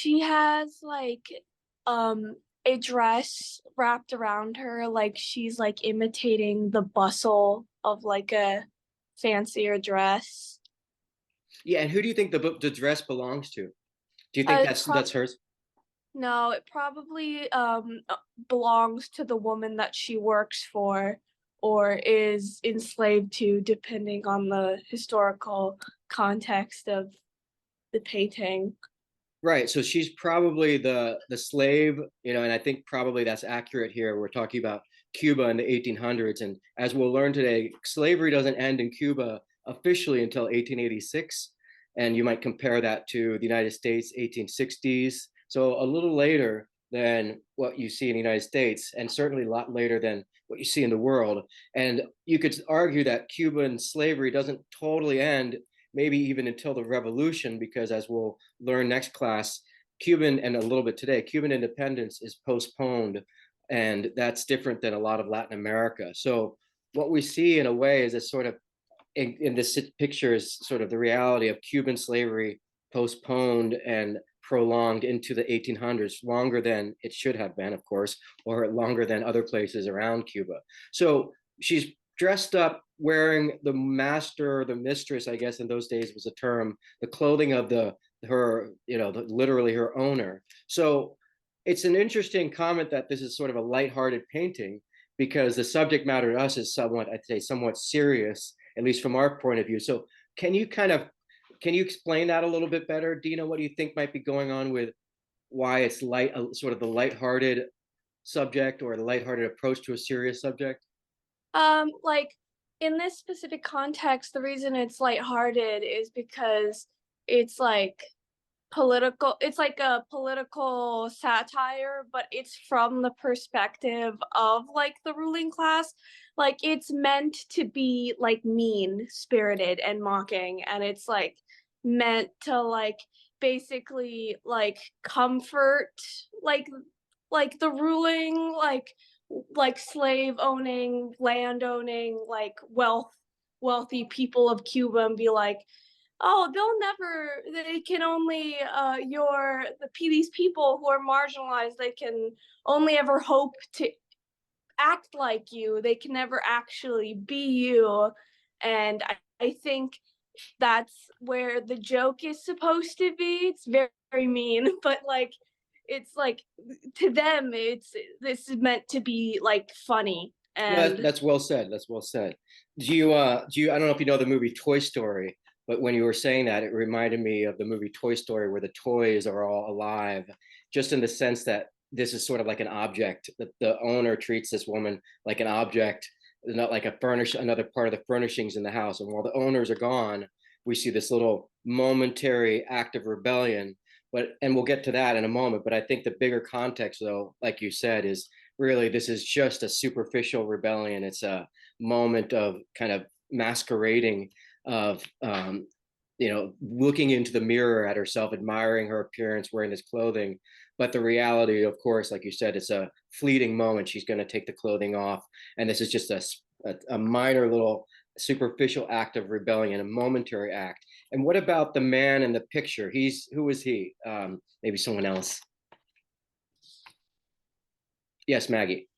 she has like um a dress wrapped around her, like she's like imitating the bustle of like a fancier dress. Yeah, and who do you think the dress belongs to? Do you think It that's hers? no, it probably belongs to the woman that she works for or is enslaved to, depending on the historical context of the painting. Right. So she's probably the slave, and I think probably that's accurate here. We're talking about Cuba in the 1800s, and as we'll learn today, slavery doesn't end in Cuba officially until 1886, and you might compare that to the United States 1860s. So a little later than what you see in the United States, and certainly a lot later than what you see in the world. And you could argue that Cuban slavery doesn't totally end maybe even until the revolution, because as we'll learn next class, Cuban and a little bit today, Cuban independence is postponed, and that's different than a lot of Latin America. So what we see in a way is a sort of in this picture is sort of the reality of Cuban slavery postponed and prolonged into the 1800s, longer than it should have been, of course, or longer than other places around Cuba. So she's dressed up wearing the master, the mistress, I guess in those days was a term, the clothing of literally her owner. So it's an interesting comment that this is sort of a lighthearted painting, because the subject matter to us is somewhat, I'd say, somewhat serious, at least from our point of view. So can you kind of can you explain that a little bit better, Dina? What do you think might be going on with why it's light, sort of the lighthearted subject or the lighthearted approach to a serious subject? Like in this specific context, the reason it's lighthearted is because it's like it's like a political satire, but it's from the perspective of like the ruling class. Like it's meant to be like mean spirited and mocking, and it's like meant to like basically like comfort like the ruling like slave owning, land owning, like wealthy people of Cuba, and be like, oh, they can only these people who are marginalized, they can only ever hope to act like you, they can never actually be you. And I think that's where the joke is supposed to be. It's very, very mean, but like it's like to them it's this is meant to be like funny. No, And that's well said. That's well said. I don't know if you know the movie Toy Story, but when you were saying that, it reminded me of the movie Toy Story, where the toys are all alive, just in the sense that this is sort of like an object. That the owner treats this woman like an object, not like another part of the furnishings in the house. And while the owners are gone, we see this little momentary act of rebellion. And we'll get to that in a moment. But I think the bigger context, though, like you said, is really this is just a superficial rebellion. It's a moment of kind of masquerading, of looking into the mirror at herself, admiring her appearance, wearing this clothing. But the reality, of course, like you said, it's a fleeting moment. She's going to take the clothing off, and this is just a minor little superficial act of rebellion, a momentary act. And what about the man in the picture? Who is he? Maybe someone else. Yes, Maggie.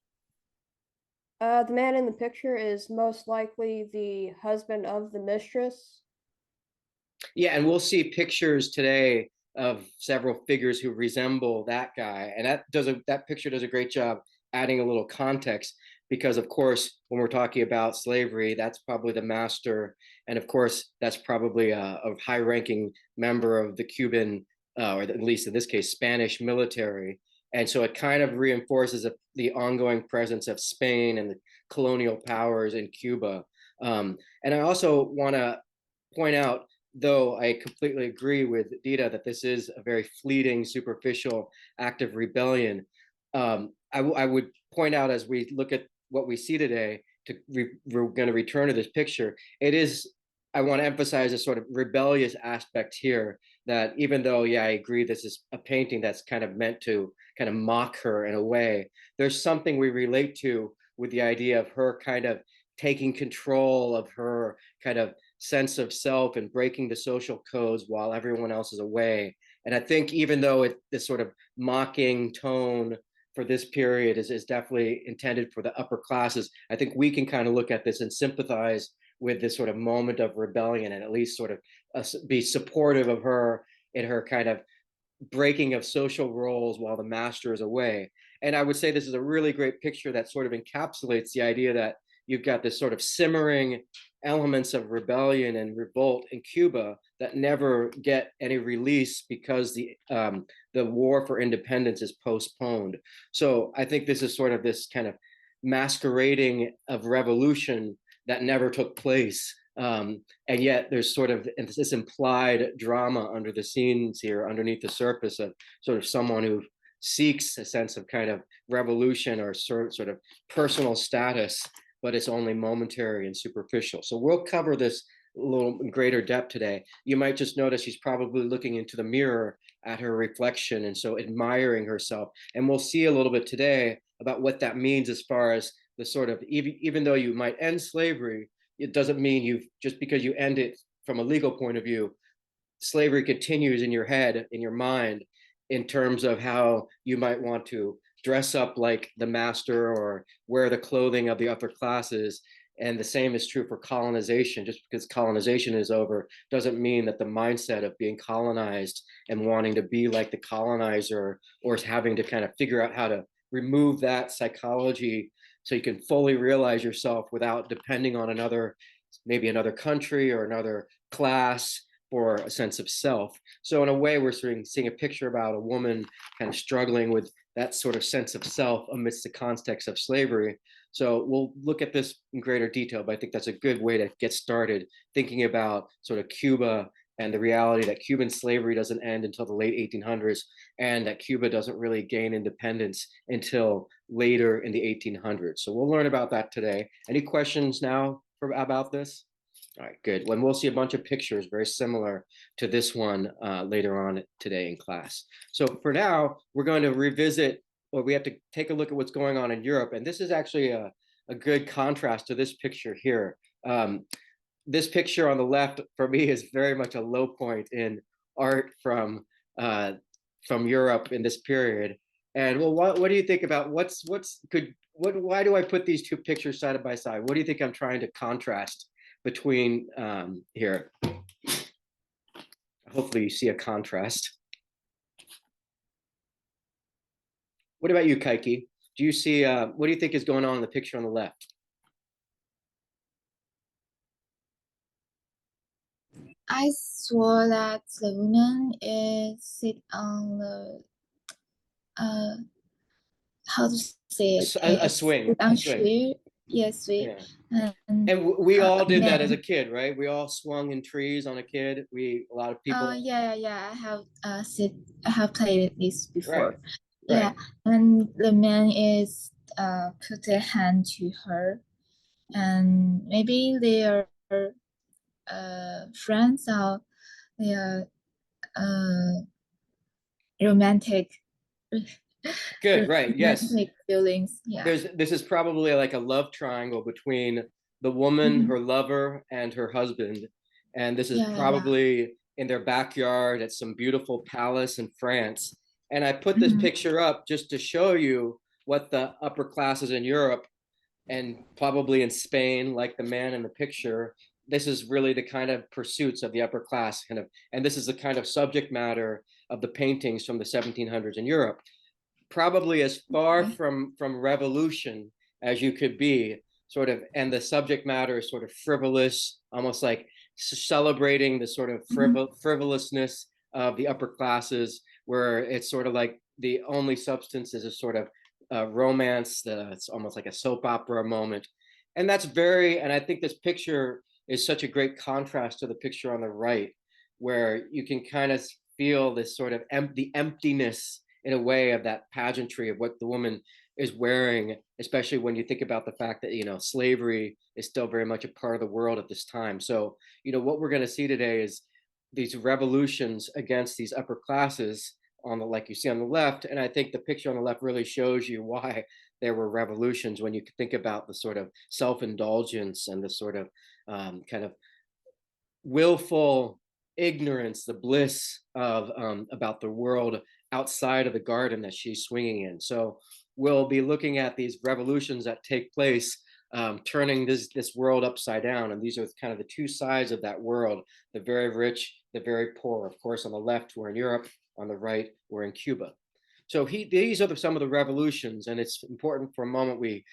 The man in the picture is most likely the husband of the mistress. Yeah, and we'll see pictures today of several figures who resemble that guy, and that picture does a great job adding a little context, because of course when we're talking about slavery, that's probably the master, and of course that's probably a high-ranking member of the Cuban, or at least in this case Spanish military, and so it kind of reinforces the ongoing presence of Spain and the colonial powers in Cuba. And I also want to point out, though I completely agree with Dita that this is a very fleeting, superficial act of rebellion, I would point out, as we look at what we see today, we're going to return to this picture. It is, I want to emphasize a sort of rebellious aspect here, that even though, yeah, I agree, this is a painting that's kind of meant to kind of mock her in a way, there's something we relate to with the idea of her kind of taking control of her kind of sense of self and breaking the social codes while everyone else is away. And I think even though this sort of mocking tone for this period is definitely intended for the upper classes, I think we can kind of look at this and sympathize with this sort of moment of rebellion, and at least sort of be supportive of her in her kind of breaking of social roles while the master is away. And I would say this is a really great picture that sort of encapsulates the idea that you've got this sort of simmering elements of rebellion and revolt in Cuba that never get any release because the war for independence is postponed. So I think this is sort of this kind of masquerading of revolution that never took place. And yet there's sort of this implied drama under the scenes here, underneath the surface of sort of someone who seeks a sense of kind of revolution or sort of personal status, but it's only momentary and superficial. So we'll cover this a little in greater depth today. You might just notice she's probably looking into the mirror at her reflection, and so admiring herself. And we'll see a little bit today about what that means as far as the sort of, even though you might end slavery, it doesn't mean you've, just because you end it from a legal point of view, slavery continues in your head, in your mind, in terms of how you might want to dress up like the master or wear the clothing of the upper classes. And the same is true for colonization. Just because colonization is over doesn't mean that the mindset of being colonized and wanting to be like the colonizer, or having to kind of figure out how to remove that psychology so you can fully realize yourself without depending on maybe another country or another class for a sense of self. So in a way, we're seeing a picture about a woman kind of struggling with that sort of sense of self amidst the context of slavery. So we'll look at this in greater detail, but I think that's a good way to get started thinking about sort of Cuba and the reality that Cuban slavery doesn't end until the late 1800s, and that Cuba doesn't really gain independence until later in the 1800s. So we'll learn about that today. Any questions now about this? All right, good. When we'll see a bunch of pictures very similar to this one later on today in class. So for now, we're going to revisit, or we have to take a look at what's going on in Europe. And this is actually a good contrast to this picture here. This picture on the left for me is very much a low point in art from Europe in this period. And well, what do you think about why do I put these two pictures side by side? What do you think I'm trying to contrast between here? Hopefully you see a contrast. What about you, Kaiki? Do you see, what do you think is going on in the picture on the left? I saw that the woman is sit on the how to say it? A swing. On chair. Yes, Yeah. And we all did that as a man. kid, right? We all swung in trees on a kid. A lot of people. Yeah. I have played this before. Right. Yeah, and the man is put a hand to her, and maybe they are friends, or they are romantic. Good, right? Yes. Romantic feelings. Yeah. This is probably like a love triangle between the woman, her lover, and her husband, and this is probably in their backyard at some beautiful palace in France. And I put this picture up just to show you what the upper classes in Europe, and probably in Spain, like the man in the picture, this is really the kind of pursuits of the upper class kind of, and this is the kind of subject matter of the paintings from the 1700s in Europe. Probably as far from revolution as you could be, sort of, and the subject matter is sort of frivolous, almost like celebrating the sort of frivolousness of the upper classes, where it's sort of like the only substance is a sort of romance. It's almost like a soap opera moment, and and I think this picture is such a great contrast to the picture on the right, where you can kind of feel this sort of emptiness in a way of that pageantry of what the woman is wearing, especially when you think about the fact that slavery is still very much a part of the world at this time. So what we're going to see today is these revolutions against these upper classes like you see on the left. And I think the picture on the left really shows you why there were revolutions, when you think about the sort of self-indulgence and the sort of kind of willful ignorance, the bliss of about the world outside of the garden that she's swinging in. So we'll be looking at these revolutions that take place, turning this world upside down. And these are kind of the two sides of that world: the very rich, the very poor. Of course, on the left, we're in Europe; on the right, we're in Cuba. So these are some of the revolutions, and it's important for a moment we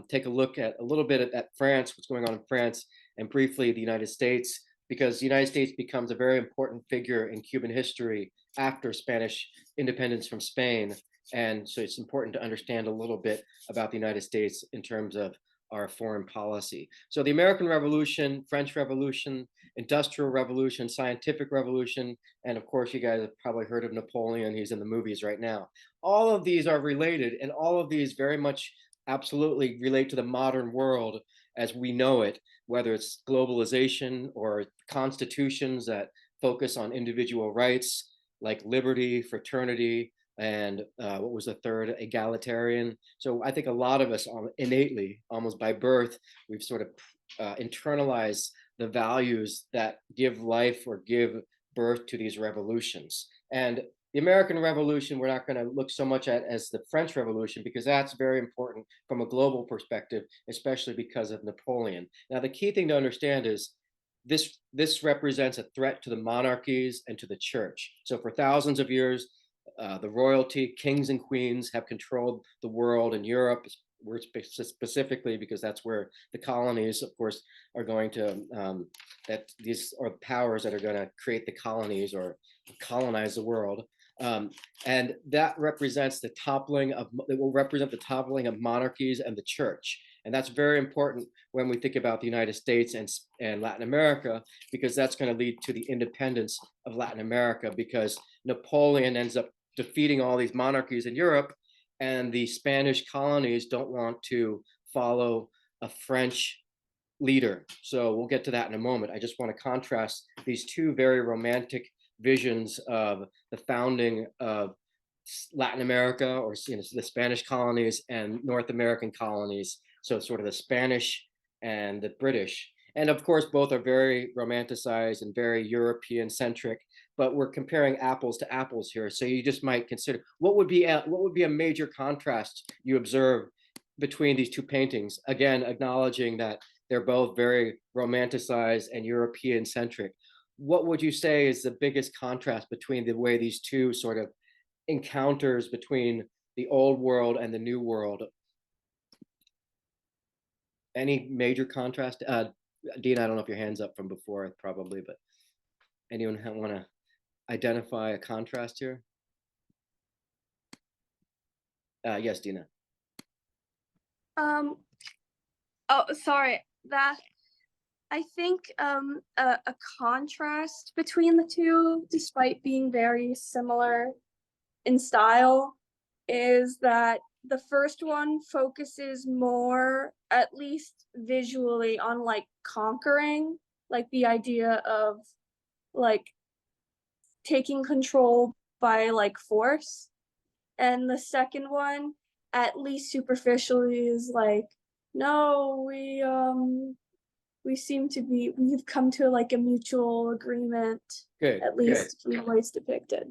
take a look at a little bit at France, what's going on in France, and briefly the United States, because the United States becomes a very important figure in Cuban history after Spanish independence from Spain. And so it's important to understand a little bit about the United States in terms of our foreign policy. So the American Revolution, French Revolution, Industrial Revolution, Scientific Revolution, and of course, you guys have probably heard of Napoleon. He's in the movies right now. All of these are related, and all of these very much absolutely relate to the modern world as we know it, whether it's globalization or constitutions that focus on individual rights like liberty, fraternity, and what was the third? Egalitarian. So I think a lot of us innately, almost by birth, we've sort of internalized the values that give life or give birth to these revolutions. And the American Revolution, we're not going to look so much at as the French Revolution, because that's very important from a global perspective, especially because of Napoleon. Now, the key thing to understand is this represents a threat to the monarchies and to the church. So for thousands of years, the royalty, kings and queens, have controlled the world. In Europe, specifically, because that's where the colonies, of course, are going to, that these are powers that are going to create the colonies or colonize the world. And that represents the toppling of, it will represent the toppling of monarchies and the church. And that's very important when we think about the United States and Latin America, because that's going to lead to the independence of Latin America, because Napoleon ends up defeating all these monarchies in Europe, and the Spanish colonies don't want to follow a French leader. So we'll get to that in a moment. I just want to contrast these two very romantic visions of the founding of Latin America, or the Spanish colonies, and North American colonies. So sort of the Spanish and the British. And of course, both are very romanticized and very European centric, but we're comparing apples to apples here. So you just might consider what would be a major contrast you observe between these two paintings, again, acknowledging that they're both very romanticized and European centric. What would you say is the biggest contrast between the way these two sort of encounters between the old world and the new world? Any major contrast? Dean, I don't know if your hand's up from before, probably, but anyone want to identify a contrast here? Yes, Dina. Oh, sorry. That I think a contrast between the two, despite being very similar in style, is that the first one focuses more, at least visually, on like conquering, like the idea of like taking control by like force. And the second one, at least superficially, is like, no, we've come to like a mutual agreement, Good. at least from the way it's depicted.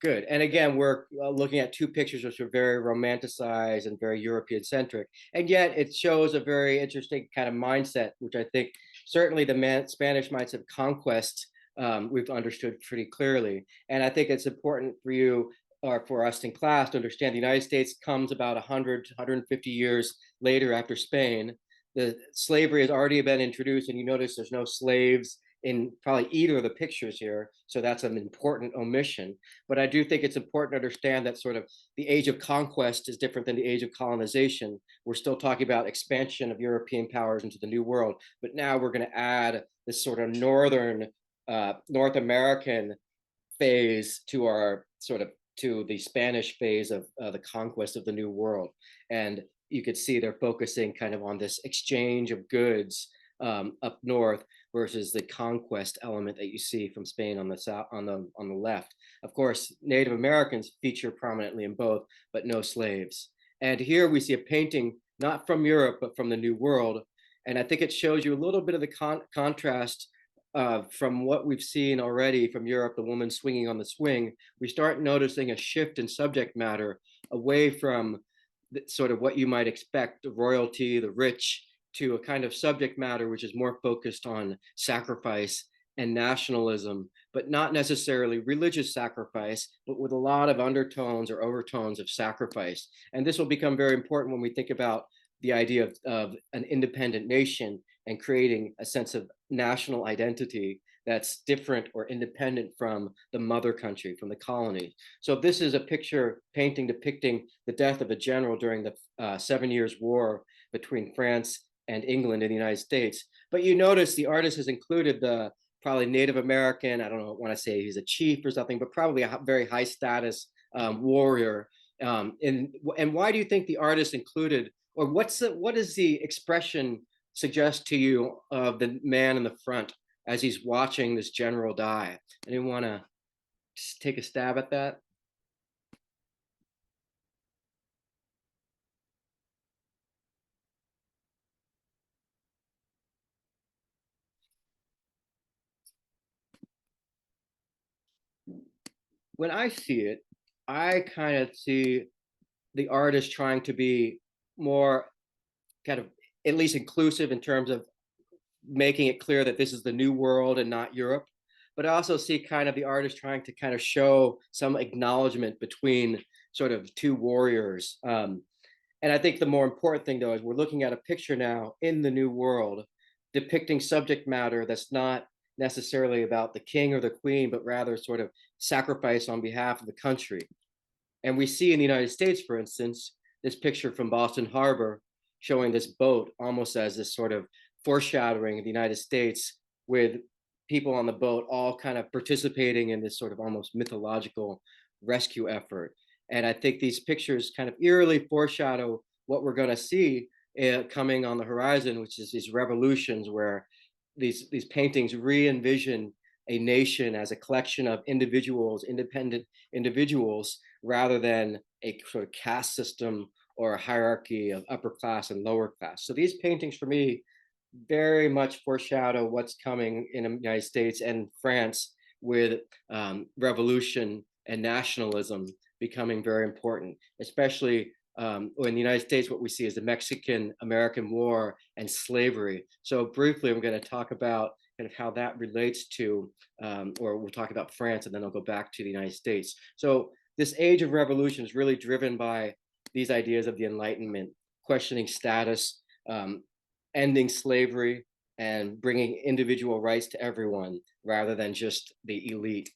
Good. And again, we're looking at two pictures which are very romanticized and very European centric. And yet it shows a very interesting kind of mindset, which I think certainly the Spanish mindset of conquest, we've understood pretty clearly. And I think it's important for you, or for us in class, to understand the United States comes about 100 to 150 years later after Spain. The slavery has already been introduced, and you notice there's no slaves in probably either of the pictures here. So that's an important omission. But I do think it's important to understand that sort of the age of conquest is different than the age of colonization. We're still talking about expansion of European powers into the New World, but now we're going to add this sort of northern North American phase to our sort of to the Spanish phase of the conquest of the New World. And you could see they're focusing kind of on this exchange of goods up north versus the conquest element that you see from Spain on the south, on the left. Of course, Native Americans feature prominently in both, but no slaves. And here we see a painting not from Europe but from the New World, and I think it shows you a little bit of the contrast from what we've seen already from Europe, the woman swinging on the swing, we start noticing a shift in subject matter away from sort of what you might expect, the royalty, the rich, to a kind of subject matter which is more focused on sacrifice and nationalism, but not necessarily religious sacrifice, but with a lot of undertones or overtones of sacrifice. And this will become very important when we think about the idea of an independent nation and creating a sense of national identity that's different or independent from the mother country, from the colony. So this is a picture painting depicting the death of a general during the 7 Years' War between France and England in the United States. But you notice the artist has included the probably Native American, I don't want to say he's a chief or something, but probably a very high status warrior. And why do you think the artist included, or what does the expression suggest to you of the man in the front as he's watching this general die? Anyone want to take a stab at that? When I see it, I kind of see the artist trying to be more kind of at least inclusive in terms of making it clear that this is the new world and not Europe. But I also see kind of the artist trying to kind of show some acknowledgement between sort of two warriors. And I think the more important thing, though, is we're looking at a picture now in the new world depicting subject matter that's not necessarily about the king or the queen, but rather sort of sacrifice on behalf of the country. And we see in the United States, for instance, this picture from Boston Harbor showing this boat almost as this sort of foreshadowing of the United States, with people on the boat all kind of participating in this sort of almost mythological rescue effort. And I think these pictures kind of eerily foreshadow what we're going to see coming on the horizon, which is these revolutions where these paintings re-envision a nation as a collection of individuals, independent individuals, rather than a sort of caste system or a hierarchy of upper class and lower class. So these paintings for me very much foreshadow what's coming in the United States and France, with revolution and nationalism becoming very important, especially in the United States. What we see is the Mexican-American War and slavery. So briefly, I'm going to talk about kind of how that relates to, or we'll talk about France, and then I'll go back to the United States. So this age of revolution is really driven by these ideas of the Enlightenment, questioning status, ending slavery, and bringing individual rights to everyone rather than just the elite.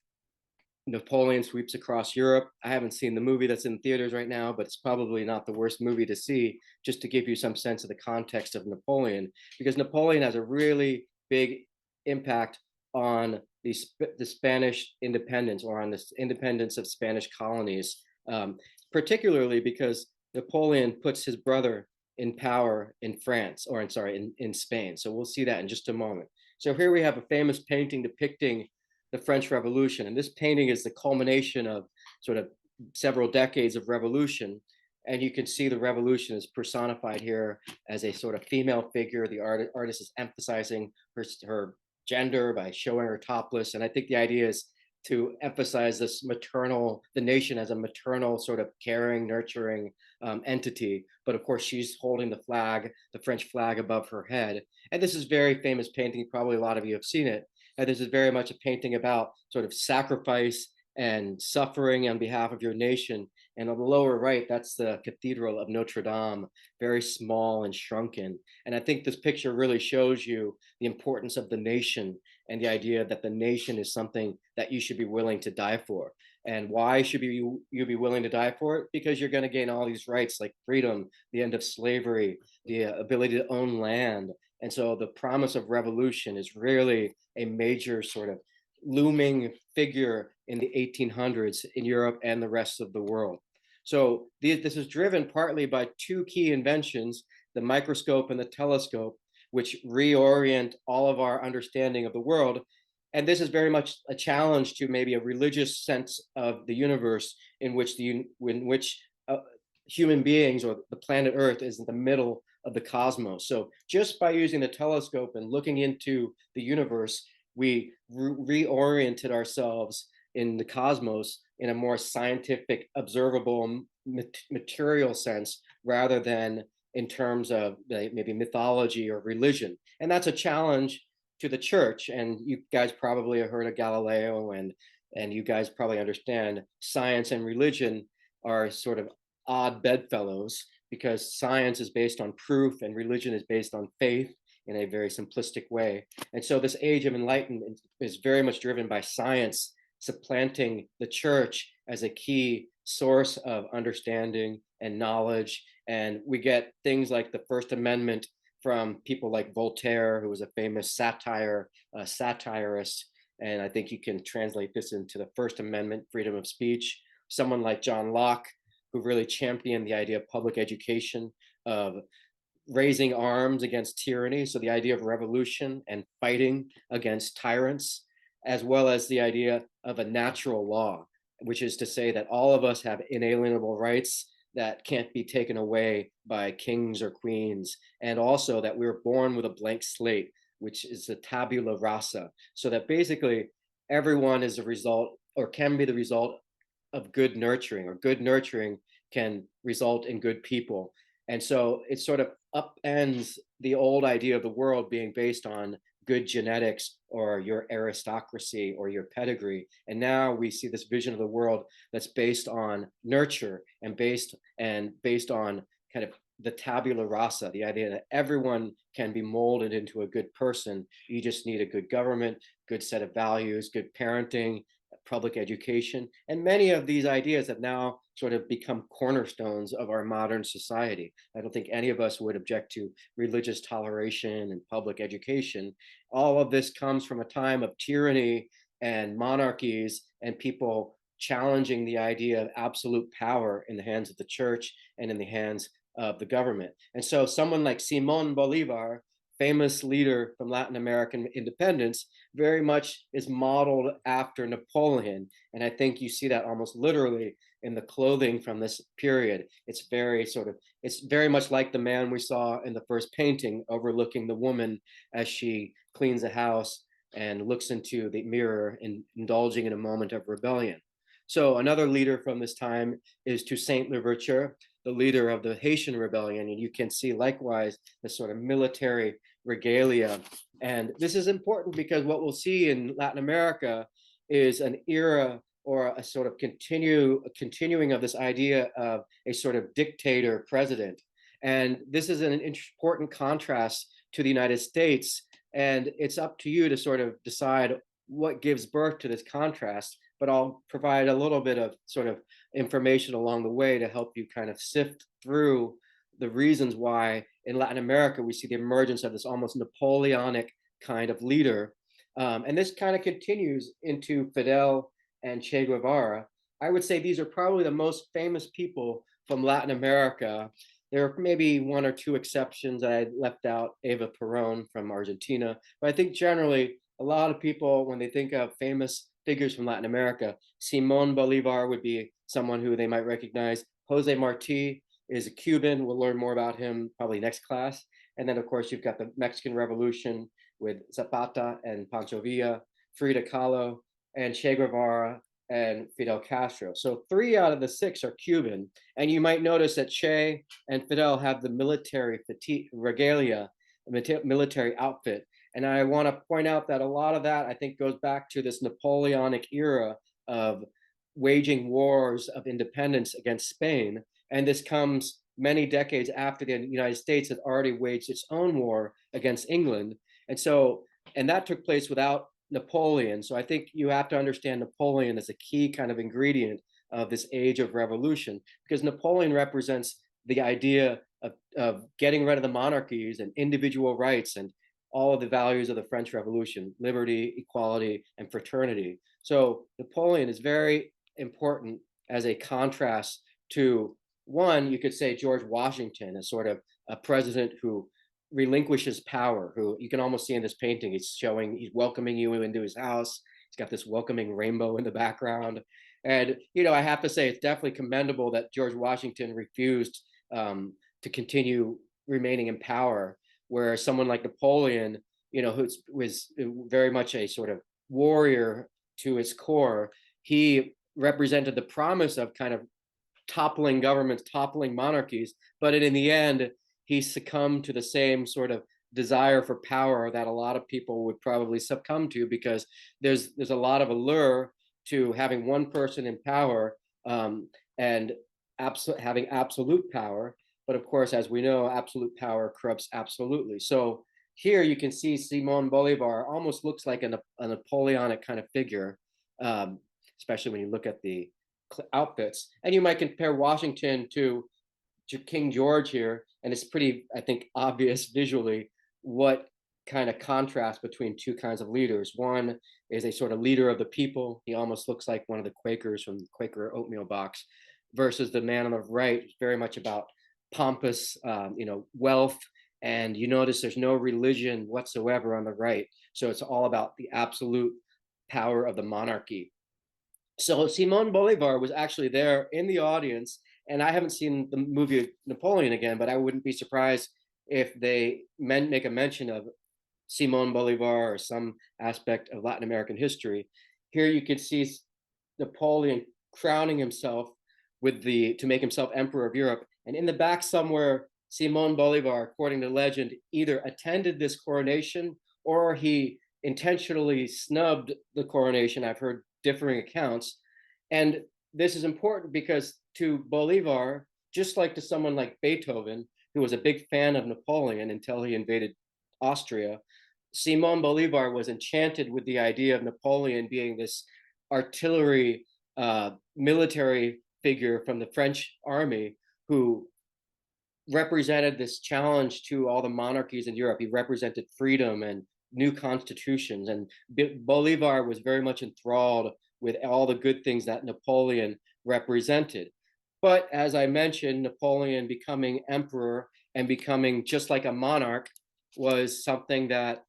Napoleon sweeps across Europe. I haven't seen the movie that's in theaters right now, but it's probably not the worst movie to see, just to give you some sense of the context of Napoleon, because Napoleon has a really big impact on the Spanish independence, or on the independence of Spanish colonies, particularly because Napoleon puts his brother in power in France, or in Spain. So we'll see that in just a moment. So here we have a famous painting depicting the French Revolution. And this painting is the culmination of sort of several decades of revolution. And you can see the revolution is personified here as a sort of female figure. The artist is emphasizing her gender by showing her topless. And I think the idea is to emphasize this the nation as a maternal, sort of caring, nurturing entity. But of course, she's holding the flag, the French flag, above her head. And this is very famous painting. Probably a lot of you have seen it. And this is very much a painting about sort of sacrifice and suffering on behalf of your nation. And on the lower right, that's the Cathedral of Notre Dame, very small and shrunken. And I think this picture really shows you the importance of the nation, and the idea that the nation is something that you should be willing to die for. And why should you be willing to die for it? Because you're going to gain all these rights like freedom, the end of slavery, the ability to own land. And so the promise of revolution is really a major sort of looming figure in the 1800s in Europe and the rest of the world. So this is driven partly by two key inventions, the microscope and the telescope, which reorient all of our understanding of the world. And this is very much a challenge to maybe a religious sense of the universe, in which human beings, or the planet Earth, is in the middle of the cosmos. So just by using the telescope and looking into the universe, we reoriented ourselves in the cosmos in a more scientific, observable, material sense, rather than in terms of maybe mythology or religion. And that's a challenge to the church. And you guys probably have heard of Galileo, and you guys probably understand science and religion are sort of odd bedfellows, because science is based on proof and religion is based on faith in a very simplistic way. And so this age of enlightenment is very much driven by science supplanting the church as a key source of understanding and knowledge. And we get things like the First Amendment from people like Voltaire, who was a famous satirist. And I think you can translate this into the First Amendment, freedom of speech. Someone like John Locke, who really championed the idea of public education, of raising arms against tyranny. So the idea of revolution and fighting against tyrants, as well as the idea of a natural law, which is to say that all of us have inalienable rights that can't be taken away by kings or queens, and also that we're born with a blank slate, which is the tabula rasa, so that basically everyone is a result, or can be the result, of good nurturing, or good nurturing can result in good people. And so it sort of upends the old idea of the world being based on good genetics or your aristocracy or your pedigree. And now we see this vision of the world that's based on nurture and based on kind of the tabula rasa, the idea that everyone can be molded into a good person. You just need a good government, good set of values, good parenting, public education. And many of these ideas have now sort of become cornerstones of our modern society. I don't think any of us would object to religious toleration and public education. All of this comes from a time of tyranny and monarchies and people challenging the idea of absolute power in the hands of the church and in the hands of the government. And so someone like Simon Bolivar, famous leader from Latin American independence, very much is modeled after Napoleon. And I think you see that almost literally in the clothing from this period. It's very much like the man we saw in the first painting, overlooking the woman as she cleans the house and looks into the mirror and indulging in a moment of rebellion. So another leader from this time is Toussaint Louverture, the leader of the Haitian rebellion. And you can see likewise this sort of military regalia. And this is important because what we'll see in Latin America is an era, or a sort of continuing of this idea of a sort of dictator president. And this is an important contrast to the United States. And it's up to you to sort of decide what gives birth to this contrast, but I'll provide a little bit of sort of information along the way to help you kind of sift through the reasons why in Latin America we see the emergence of this almost Napoleonic kind of leader. And this kind of continues into Fidel and Che Guevara. I would say these are probably the most famous people from Latin America. There are maybe one or two exceptions. I left out Eva Perón from Argentina, but I think generally a lot of people, when they think of famous figures from Latin America, Simon Bolivar would be someone who they might recognize. Jose Marti is a Cuban. We'll learn more about him probably next class. And then, of course, you've got the Mexican Revolution with Zapata and Pancho Villa, Frida Kahlo, and Che Guevara and Fidel Castro. So 3 out of the 6 are Cuban. And you might notice that Che and Fidel have the military regalia, military outfit. And I want to point out that a lot of that, I think, goes back to this Napoleonic era of waging wars of independence against Spain. And this comes many decades after the United States had already waged its own war against England. And that took place without Napoleon. So I think you have to understand Napoleon as a key kind of ingredient of this age of revolution, because Napoleon represents the idea of getting rid of the monarchies and individual rights and all of the values of the French Revolution: liberty, equality, and fraternity. So Napoleon is very important as a contrast to, one, you could say George Washington, as sort of a president who relinquishes power, who you can almost see in this painting. He's welcoming you into his house. He's got this welcoming rainbow in the background. And, I have to say, it's definitely commendable that George Washington refused to continue remaining in power, where someone like Napoleon who was very much a sort of warrior to his core, he represented the promise of kind of toppling governments, toppling monarchies, but in the end, he succumbed to the same sort of desire for power that a lot of people would probably succumb to, because there's a lot of allure to having one person in power, and having absolute power. But of course, as we know, absolute power corrupts absolutely. So here you can see Simon Bolivar almost looks like a Napoleonic kind of figure, especially when you look at the outfits. And you might compare Washington to King George here, and it's pretty, I think, obvious visually what kind of contrast between two kinds of leaders. One is a sort of leader of the people. He almost looks like one of the Quakers from the Quaker oatmeal box, versus the man on the right, very much about pompous, wealth. And you notice there's no religion whatsoever on the right. So it's all about the absolute power of the monarchy. So Simon Bolivar was actually there in the audience, and I haven't seen the movie Napoleon again, but I wouldn't be surprised if they make a mention of Simon Bolivar or some aspect of Latin American history. Here you can see Napoleon crowning himself to make himself emperor of Europe. And in the back somewhere, Simon Bolivar, according to legend, either attended this coronation or he intentionally snubbed the coronation. I've heard differing accounts. And this is important because to Bolivar, just like to someone like Beethoven, who was a big fan of Napoleon until he invaded Austria, Simon Bolivar was enchanted with the idea of Napoleon being this artillery military figure from the French army who represented this challenge to all the monarchies in Europe. He represented freedom and new constitutions, and Bolivar was very much enthralled with all the good things that Napoleon represented. But as I mentioned, Napoleon becoming emperor and becoming just like a monarch was something that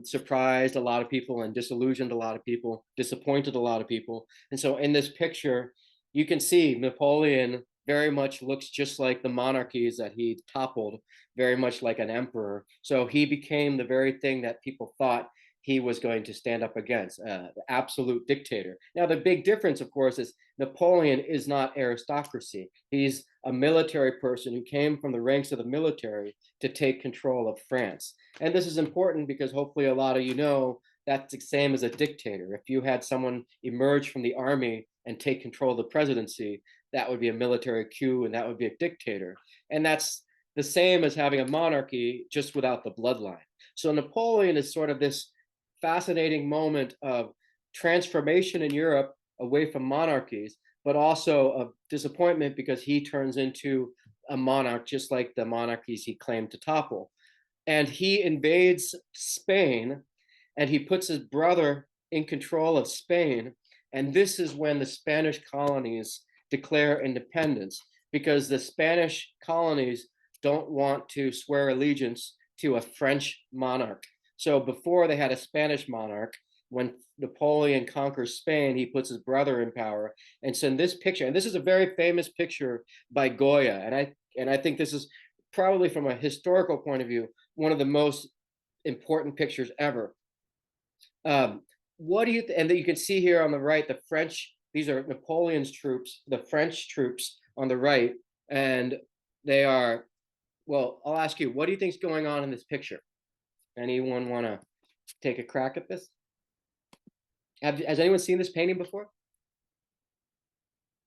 surprised a lot of people and disillusioned a lot of people, disappointed a lot of people. And so in this picture, you can see Napoleon very much looks just like the monarchies that he toppled, very much like an emperor. So he became the very thing that people thought he was going to stand up against, the absolute dictator. Now, the big difference, of course, is Napoleon is not aristocracy. He's a military person who came from the ranks of the military to take control of France. And this is important because hopefully a lot of you know that's the same as a dictator. If you had someone emerge from the army and take control of the presidency, that would be a military coup and that would be a dictator. And that's the same as having a monarchy, just without the bloodline. So Napoleon is sort of this fascinating moment of transformation in Europe away from monarchies, but also of disappointment because he turns into a monarch, just like the monarchies he claimed to topple. And he invades Spain, and he puts his brother in control of Spain. And this is when the Spanish colonies declare independence, because the Spanish colonies don't want to swear allegiance to a French monarch. So before they had a Spanish monarch, when Napoleon conquers Spain, he puts his brother in power. And so in this picture, and this is a very famous picture by Goya, and I think this is probably from a historical point of view, one of the most important pictures ever. What do you and that you can see here on the right, the French, these are Napoleon's troops, the French troops on the right, and they are, well, I'll ask you, what do you think is going on in this picture? Anyone want to take a crack at this? Has anyone seen this painting before?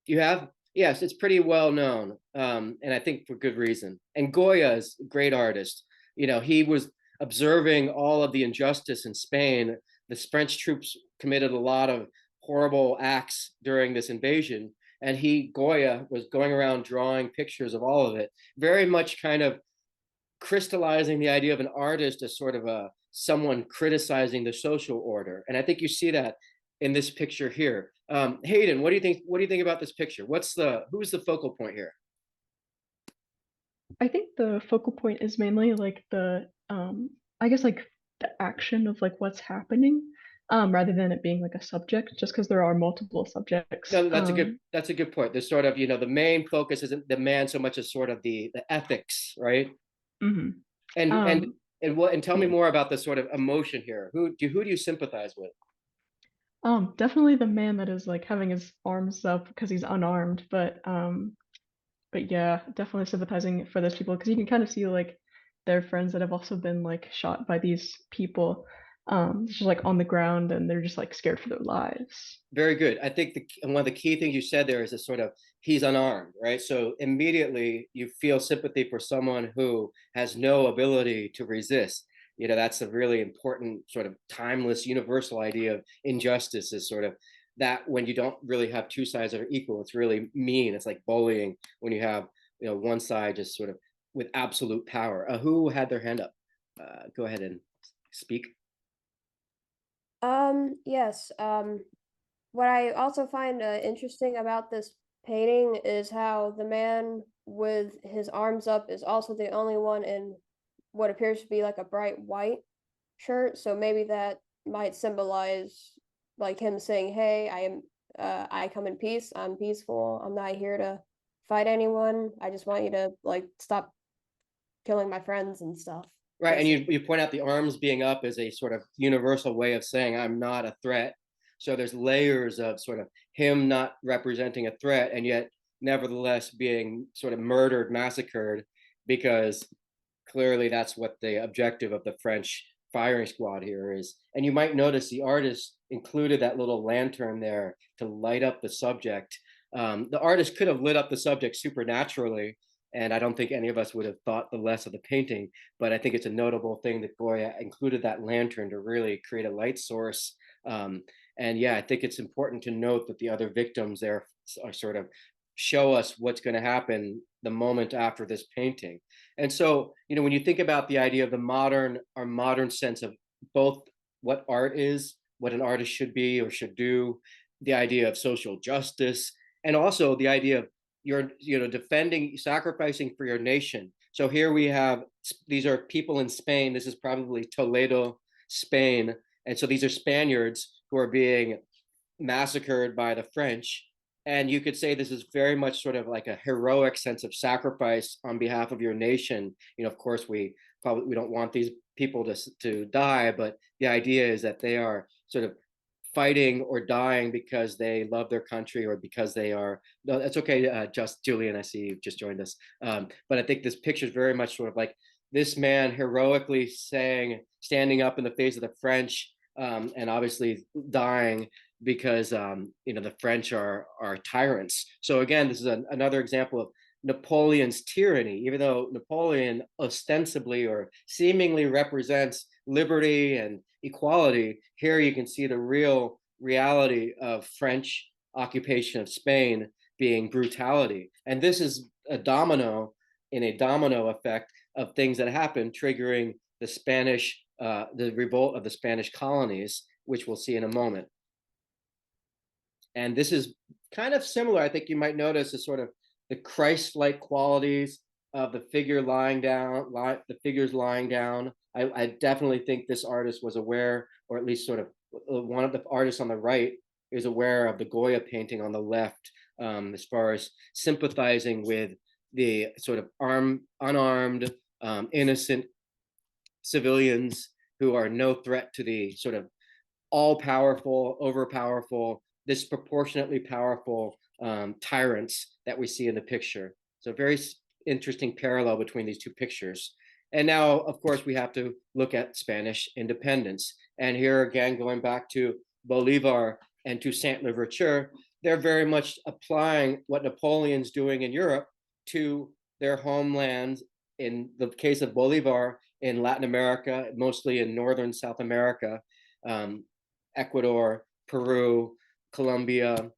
You have? Yes, it's pretty well known, and I think for good reason. And Goya is a great artist. He was observing all of the injustice in Spain. The French troops committed a lot of horrible acts during this invasion, and Goya, was going around drawing pictures of all of it, very much kind of crystallizing the idea of an artist as sort of someone criticizing the social order. And I think you see that in this picture here. Hayden, what do you think? What do you think about this picture? Who's the focal point here? I think the focal point is mainly like I guess like the action of like what's happening, rather than it being like a subject, just because there are multiple subjects. No, that's a good point. There's sort of, the main focus isn't the man so much as sort of the ethics, right? Mm-hmm. And And tell me more about the sort of emotion here. Who do you sympathize with? Definitely the man that is like having his arms up because he's unarmed, but yeah, definitely sympathizing for those people because you can kind of see like their friends that have also been like shot by these people, just like on the ground and they're just like scared for their lives. Very good. I think one of the key things you said there is this sort of he's unarmed, right? So immediately you feel sympathy for someone who has no ability to resist. That's a really important sort of timeless universal idea of injustice is sort of that when you don't really have two sides that are equal, it's really mean. It's like bullying when you have, one side just sort of with absolute power. Who had their hand up? Go ahead and speak. Yes. What I also find interesting about this painting is how the man with his arms up is also the only one in what appears to be like a bright white shirt. So maybe that might symbolize like him saying, "Hey, I come in peace. I'm peaceful. I'm not here to fight anyone. I just want you to like stop killing my friends and stuff." Right, and you point out the arms being up as a sort of universal way of saying I'm not a threat. So there's layers of sort of him not representing a threat and yet nevertheless being sort of murdered, massacred, because clearly that's what the objective of the French firing squad here is. And you might notice the artist included that little lantern there to light up the subject. The artist could have lit up the subject supernaturally, and I don't think any of us would have thought the less of the painting. But I think it's a notable thing that Goya included that lantern to really create a light source. And yeah, I think it's important to note that the other victims there are sort of show us what's going to happen the moment after this painting. And so, when you think about the idea of our modern sense of both what art is, what an artist should be or should do, the idea of social justice, and also the idea of defending, sacrificing for your nation. So here we have, these are people in Spain. This is probably Toledo, Spain. And so these are Spaniards who are being massacred by the French. And you could say this is very much sort of like a heroic sense of sacrifice on behalf of your nation. Of course, we don't want these people to die, but the idea is that they are sort of fighting or dying because they love their country or because they are. No, that's okay. Just Julian, I see you've just joined us. But I think this picture is very much sort of like this man heroically standing up in the face of the French, and obviously dying because the French are tyrants. So again, this is another example of Napoleon's tyranny. Even though Napoleon ostensibly or seemingly represents liberty and equality, here you can see the real reality of French occupation of Spain being brutality. And this is a domino effect of things that happen, triggering the revolt of the Spanish colonies, which we'll see in a moment. And this is kind of similar. I think you might notice is sort of the Christ-like qualities of the figures lying down. I definitely think this artist was aware, or at least sort of one of the artists on the right is aware of the Goya painting on the left, as far as sympathizing with the sort of unarmed, innocent civilians who are no threat to the sort of all-powerful, overpowerful, disproportionately powerful tyrants that we see in the picture. So very interesting parallel between these two pictures. And now, of course, we have to look at Spanish independence. And here again, going back to Bolivar and Toussaint Louverture, they're very much applying what Napoleon's doing in Europe to their homelands. In the case of Bolivar, in Latin America, mostly in northern South America, Ecuador, Peru, Colombia,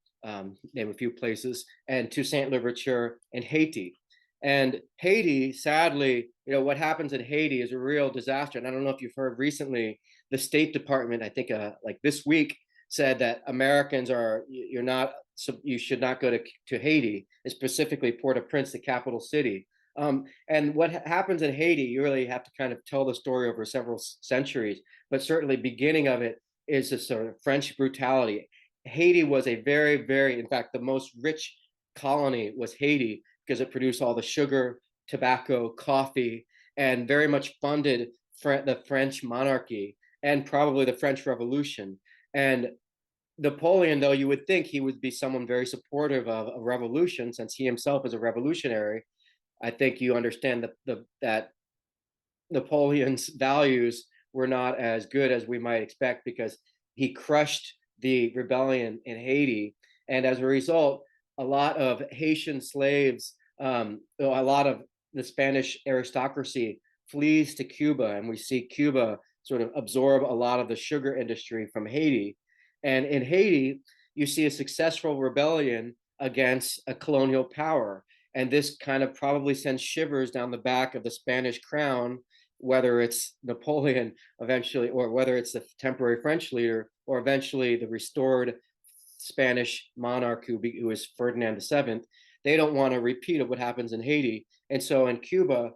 name a few places, and Toussaint Louverture in Haiti. And Haiti, sadly, what happens in Haiti is a real disaster. And I don't know if you've heard recently, the State Department, I think like this week, said that Americans you should not go to Haiti, and specifically Port-au-Prince, the capital city. And what happens in Haiti, you really have to kind of tell the story over several centuries, but certainly beginning of it is a sort of French brutality. Haiti was a very, very, in fact, the most rich colony was Haiti because it produced all the sugar, tobacco, coffee, and very much funded the French monarchy and probably the French Revolution. And Napoleon, though you would think he would be someone very supportive of a revolution, since he himself is a revolutionary, I think you understand that Napoleon's values were not as good as we might expect, because he crushed the rebellion in Haiti. And as a result, a lot of Haitian slaves, a lot of the Spanish aristocracy flees to Cuba, and we see Cuba sort of absorb a lot of the sugar industry from Haiti. And in Haiti, you see a successful rebellion against a colonial power. And this kind of probably sends shivers down the back of the Spanish crown, whether it's Napoleon eventually, or whether it's the temporary French leader, or eventually the restored Spanish monarch who is Ferdinand VII. They don't want a repeat of what happens in Haiti. And so in Cuba,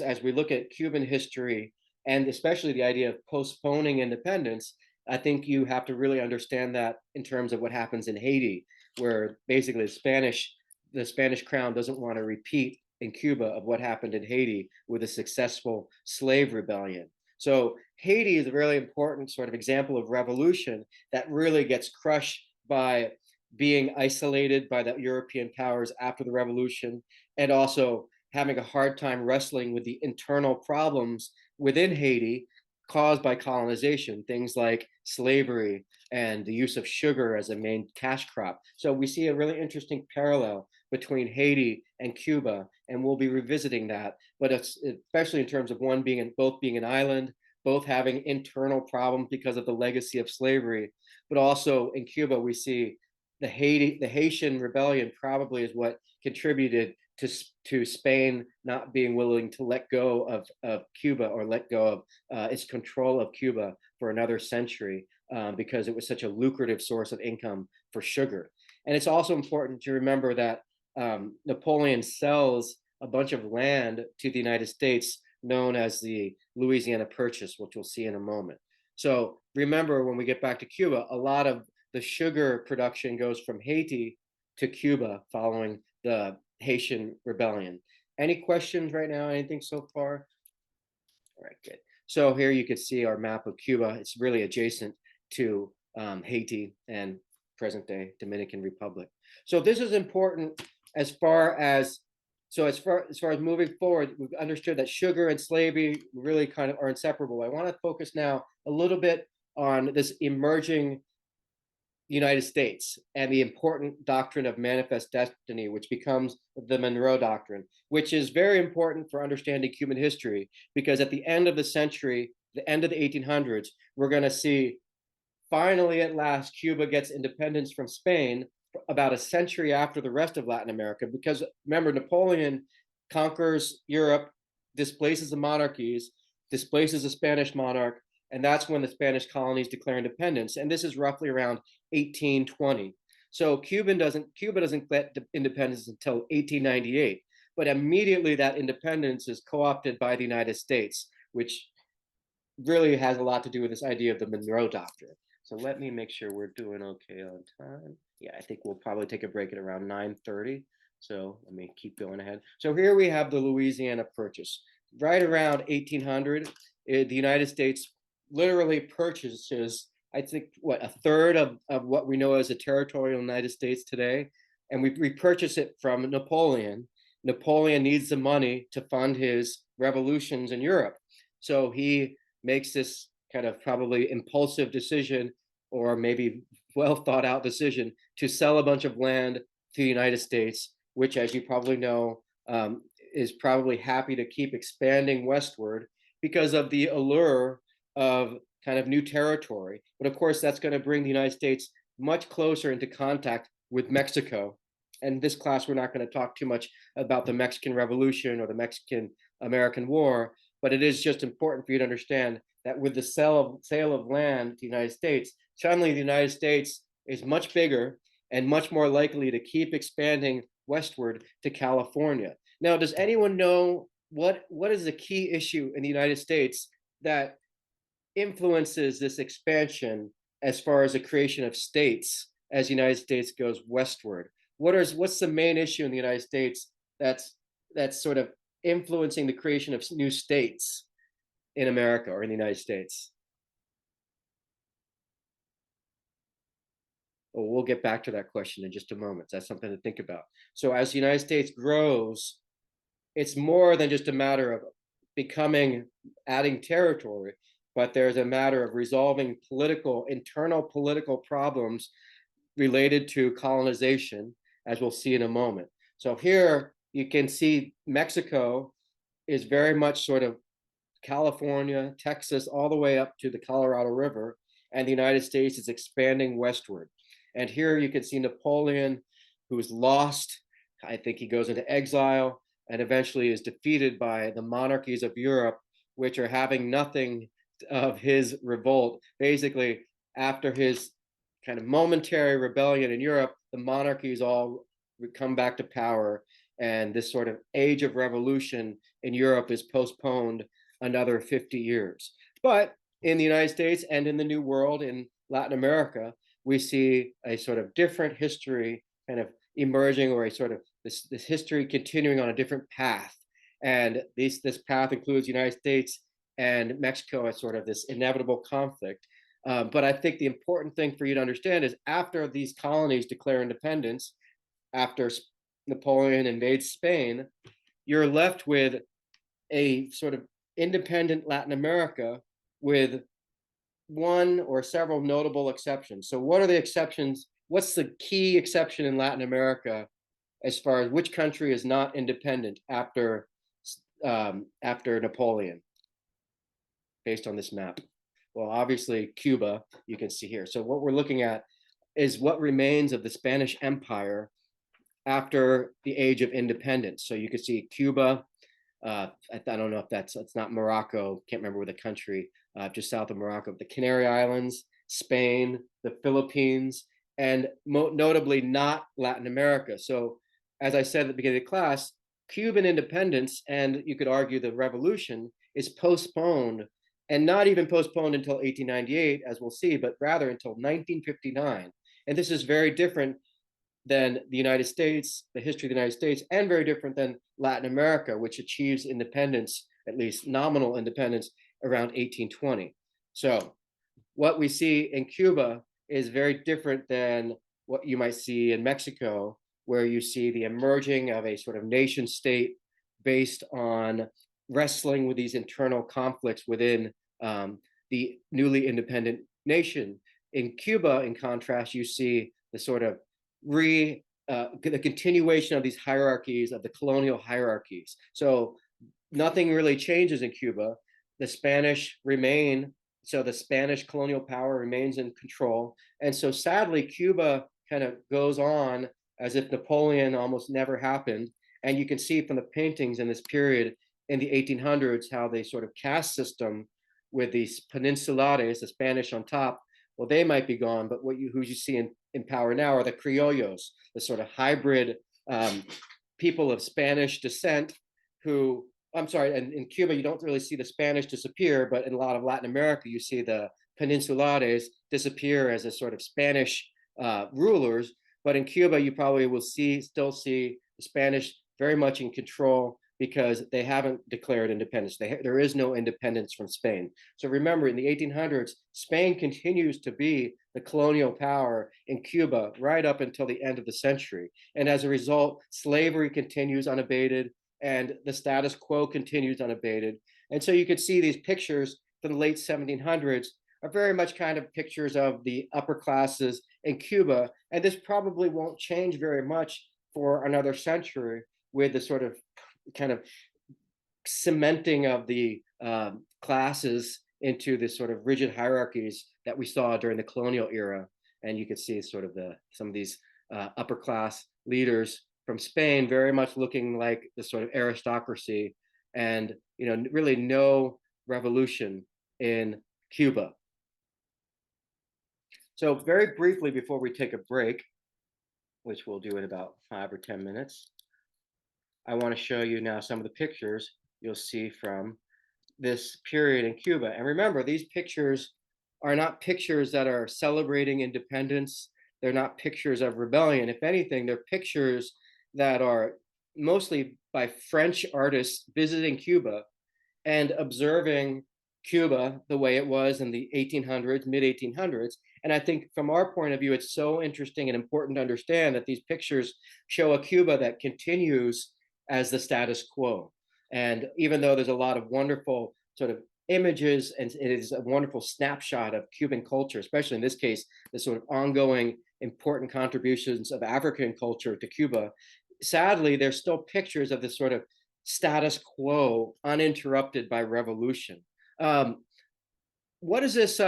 as we look at Cuban history, and especially the idea of postponing independence, I think you have to really understand that in terms of what happens in Haiti, where basically the Spanish crown doesn't want to repeat in Cuba of what happened in Haiti with a successful slave rebellion. So Haiti is a really important sort of example of revolution that really gets crushed by being isolated by the European powers after the revolution, and also having a hard time wrestling with the internal problems within Haiti caused by colonization, things like slavery and the use of sugar as a main cash crop. So we see a really interesting parallel between Haiti and Cuba, and we'll be revisiting that. But it's especially in terms of both being an island, both having internal problems because of the legacy of slavery, but also in Cuba we see the Haitian rebellion probably is what contributed to Spain not being willing to let go of Cuba, or let go of its control of Cuba for another century, because it was such a lucrative source of income for sugar. And it's also important to remember that Napoleon sells a bunch of land to the United States known as the Louisiana Purchase, which we'll see in a moment. So remember, when we get back to Cuba, a lot of the sugar production goes from Haiti to Cuba following the Haitian rebellion. Any questions right now? Anything so far? All right, good. So here you can see our map of Cuba. It's really adjacent to Haiti and present day Dominican Republic. So this is important as far as moving forward. We've understood that sugar and slavery really kind of are inseparable. I want to focus now a little bit on this emerging United States and the important doctrine of manifest destiny, which becomes the Monroe Doctrine, which is very important for understanding Cuban history, because at the end of the century, the end of the 1800s, we're going to see finally at last Cuba gets independence from Spain about a century after the rest of Latin America. Because remember, Napoleon conquers Europe, displaces the monarchies, displaces the Spanish monarch, and that's when the Spanish colonies declare independence. And this is roughly around 1820. So Cuba doesn't get independence until 1898. But immediately that independence is co-opted by the United States, which really has a lot to do with this idea of the Monroe Doctrine. So let me make sure we're doing okay on time. Yeah, I think we'll probably take a break at around 9:30. So let me keep going ahead. So here we have the Louisiana Purchase. Right around 1800, the United States literally purchases, I think, a third of what we know as the territorial United States today. And we purchase it from Napoleon. Napoleon needs the money to fund his revolutions in Europe. So he makes this kind of probably impulsive decision, or maybe well thought out decision, to sell a bunch of land to the United States, which, as you probably know, is probably happy to keep expanding westward because of the allure of kind of new territory. But of course, that's going to bring the United States much closer into contact with Mexico. And this class, we're not going to talk too much about the Mexican Revolution or the Mexican-American War, but it is just important for you to understand that with the sale of land to the United States, suddenly the United States is much bigger and much more likely to keep expanding westward to California. Now, does anyone know what is the key issue in the United States that influences this expansion as far as the creation of states as the United States goes westward? What's the main issue in the United States that's sort of influencing the creation of new states? in America or in the United States? Well, we'll get back to that question in just a moment. That's something to think about. So as the United States grows, it's more than just a matter of adding territory, but there's a matter of resolving internal political problems related to colonization, as we'll see in a moment. So here you can see Mexico is very much sort of California, Texas, all the way up to the Colorado River, and the United States is expanding westward. And here you can see Napoleon, who is lost. I think he goes into exile and eventually is defeated by the monarchies of Europe, which are having nothing of his revolt. Basically, after his kind of momentary rebellion in Europe, the monarchies all come back to power, and this sort of age of revolution in Europe is postponed another 50 years. But in the United States and in the New World, in Latin America, we see a sort of different history kind of emerging, or a sort of this history continuing on a different path. And this path includes the United States and Mexico as sort of this inevitable conflict. But I think the important thing for you to understand is after these colonies declare independence, after Napoleon invades Spain, you're left with a sort of independent Latin America with one or several notable exceptions. So what are the exceptions? What's the key exception in Latin America as far as which country is not independent after Napoleon, based on this map? Well, obviously Cuba, you can see here. So what we're looking at is what remains of the Spanish Empire after the age of independence. So you can see Cuba. I don't know if it's not Morocco. Can't remember where the country, just south of Morocco. The Canary Islands, Spain, the Philippines, and notably not Latin America. So as I said at the beginning of the class, Cuban independence, and you could argue the revolution, is postponed, and not even postponed until 1898, as we'll see, but rather until 1959. And this is very different than the United States, the history of the United States, and very different than Latin America, which achieves independence, at least nominal independence, around 1820. So what we see in Cuba is very different than what you might see in Mexico, where you see the emerging of a sort of nation state based on wrestling with these internal conflicts within the newly independent nation. In Cuba, in contrast, you see the sort of the continuation of these hierarchies, of the colonial hierarchies. So nothing really changes in Cuba. The Spanish remain, so the Spanish colonial power remains in control. And so sadly, Cuba kind of goes on as if Napoleon almost never happened. And you can see from the paintings in this period in the 1800s how the sort of caste system with these peninsulares, the Spanish on top, well, they might be gone, but who you see in power now are the criollos, the sort of hybrid people of Spanish descent who, I'm sorry, and in Cuba, you don't really see the Spanish disappear, but in a lot of Latin America, you see the peninsulares disappear as a sort of Spanish rulers. But in Cuba, you probably will still see the Spanish very much in control, because they haven't declared independence. There is no independence from Spain. So remember, in the 1800s, Spain continues to be the colonial power in Cuba right up until the end of the century. And as a result, slavery continues unabated, and the status quo continues unabated. And so you could see these pictures from the late 1700s are very much kind of pictures of the upper classes in Cuba. And this probably won't change very much for another century, with the sort of kind of cementing of the classes into this sort of rigid hierarchies that we saw during the colonial era. And you could see sort of some of these upper class leaders from Spain very much looking like the sort of aristocracy, and really no revolution in Cuba. So very briefly before we take a break, which we'll do in about 5 or 10 minutes, I want to show you now some of the pictures you'll see from this period in Cuba. And remember, these pictures are not pictures that are celebrating independence. They're not pictures of rebellion. If anything, they're pictures that are mostly by French artists visiting Cuba and observing Cuba the way it was in the 1800s, mid 1800s. And I think from our point of view, it's so interesting and important to understand that these pictures show a Cuba that continues as the status quo. And even though there's a lot of wonderful sort of images, and it is a wonderful snapshot of Cuban culture, especially in this case, the sort of ongoing important contributions of African culture to Cuba, sadly, there's still pictures of this sort of status quo uninterrupted by revolution. Um, what does this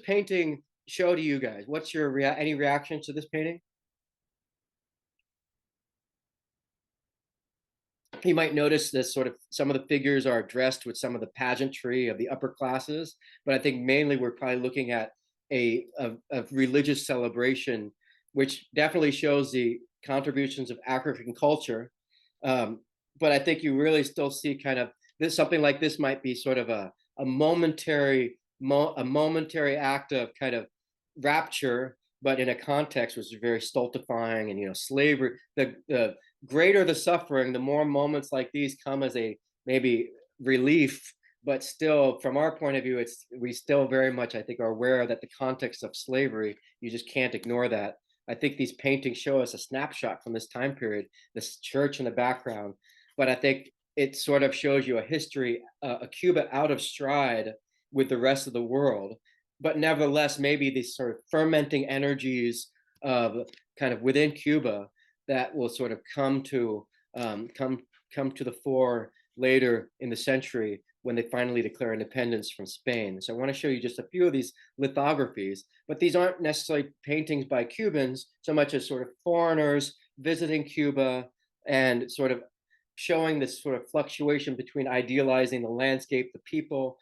painting show to you guys? What's your any reactions to this painting? You might notice this sort of some of the figures are dressed with some of the pageantry of the upper classes, but I think mainly we're probably looking at a religious celebration, which definitely shows the contributions of African culture. But I think you really still see kind of this, something like this might be sort of a momentary act of kind of rapture, but in a context which is very stultifying. And slavery, the greater the suffering, the more moments like these come as a maybe relief. But still, from our point of view, we still very much, I think, are aware that the context of slavery, you just can't ignore that. I think these paintings show us a snapshot from this time period, this church in the background. But I think it sort of shows you a history, a Cuba out of stride with the rest of the world. But nevertheless, maybe these sort of fermenting energies of kind of within Cuba that will sort of come to the fore later in the century when they finally declare independence from Spain. So I want to show you just a few of these lithographies, but these aren't necessarily paintings by Cubans so much as sort of foreigners visiting Cuba and sort of showing this sort of fluctuation between idealizing the landscape, the people,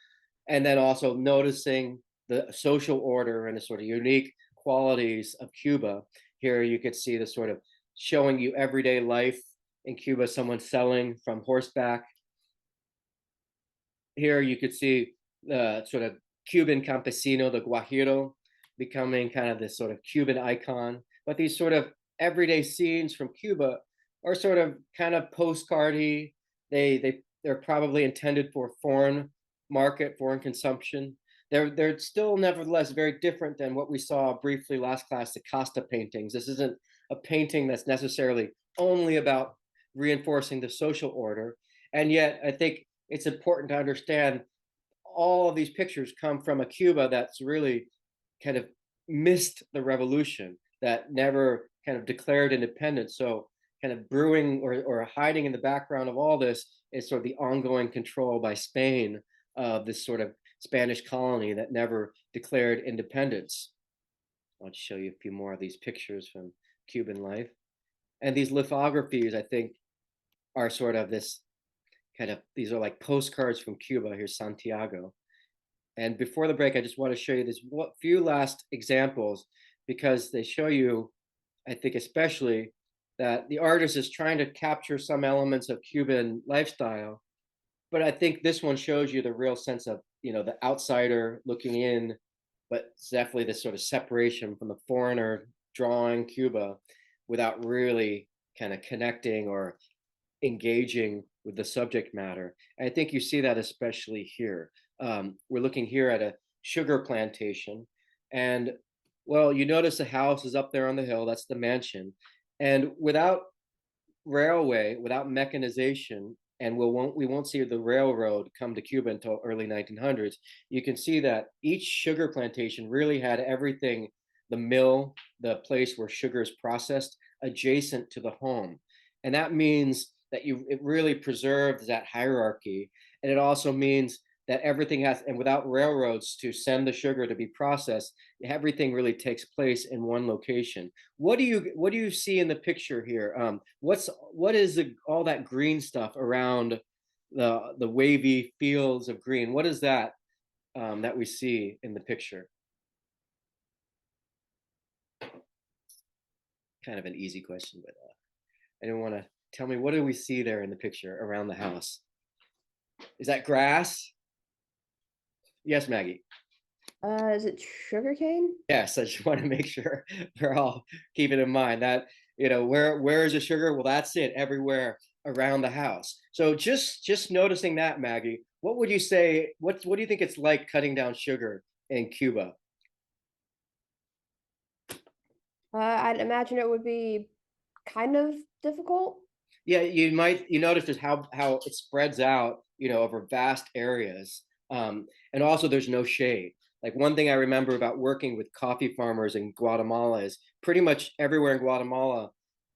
and then also noticing the social order and the sort of unique qualities of Cuba. Here you could see the sort of showing you everyday life in Cuba, someone selling from horseback. Here you could see the sort of Cuban campesino, the Guajiro, becoming kind of this sort of Cuban icon. But these sort of everyday scenes from Cuba are sort of kind of postcardy. They're probably intended for foreign market, foreign consumption. They're still nevertheless very different than what we saw briefly last class, the Costa paintings. This isn't a painting that's necessarily only about reinforcing the social order. And yet I think it's important to understand all of these pictures come from a Cuba that's really kind of missed the revolution, that never kind of declared independence. So kind of brewing or hiding in the background of all this is sort of the ongoing control by Spain of this sort of Spanish colony that never declared independence. I'll show you a few more of these pictures from Cuban life. And these lithographies, I think, are sort of this kind of, these are like postcards from Cuba. Here's Santiago. And before the break, I just want to show you this few last examples because they show you, I think especially, that the artist is trying to capture some elements of Cuban lifestyle. But I think this one shows you the real sense of, the outsider looking in, but it's definitely this sort of separation from the foreigner drawing Cuba without really kind of connecting or engaging with the subject matter. And I think you see that especially here. We're looking here at a sugar plantation, and well, you notice the house is up there on the hill. That's the mansion, and without railway, without mechanization, and we won't see the railroad come to Cuba until early 1900s. You can see that each sugar plantation really had everything, the mill, the place where sugar is processed, adjacent to the home. And that means that it really preserves that hierarchy. And it also means that everything has, and without railroads to send the sugar to be processed, everything really takes place in one location. What do you see in the picture here? What is all that green stuff around the wavy fields of green? What is that that we see in the picture? Kind of an easy question, but I didn't want to tell me, what do we see there in the picture around the house? Is that grass? Yes, Maggie. Is it sugarcane? Yes, I just want to make sure we're all keeping in mind that, where is the sugar? Well, that's it, everywhere around the house. So just noticing that, Maggie, What would you say? What do you think it's like cutting down sugar in Cuba? I'd imagine it would be kind of difficult. Yeah, you notice just how it spreads out, over vast areas, and also there's no shade. Like one thing I remember about working with coffee farmers in Guatemala is pretty much everywhere in Guatemala,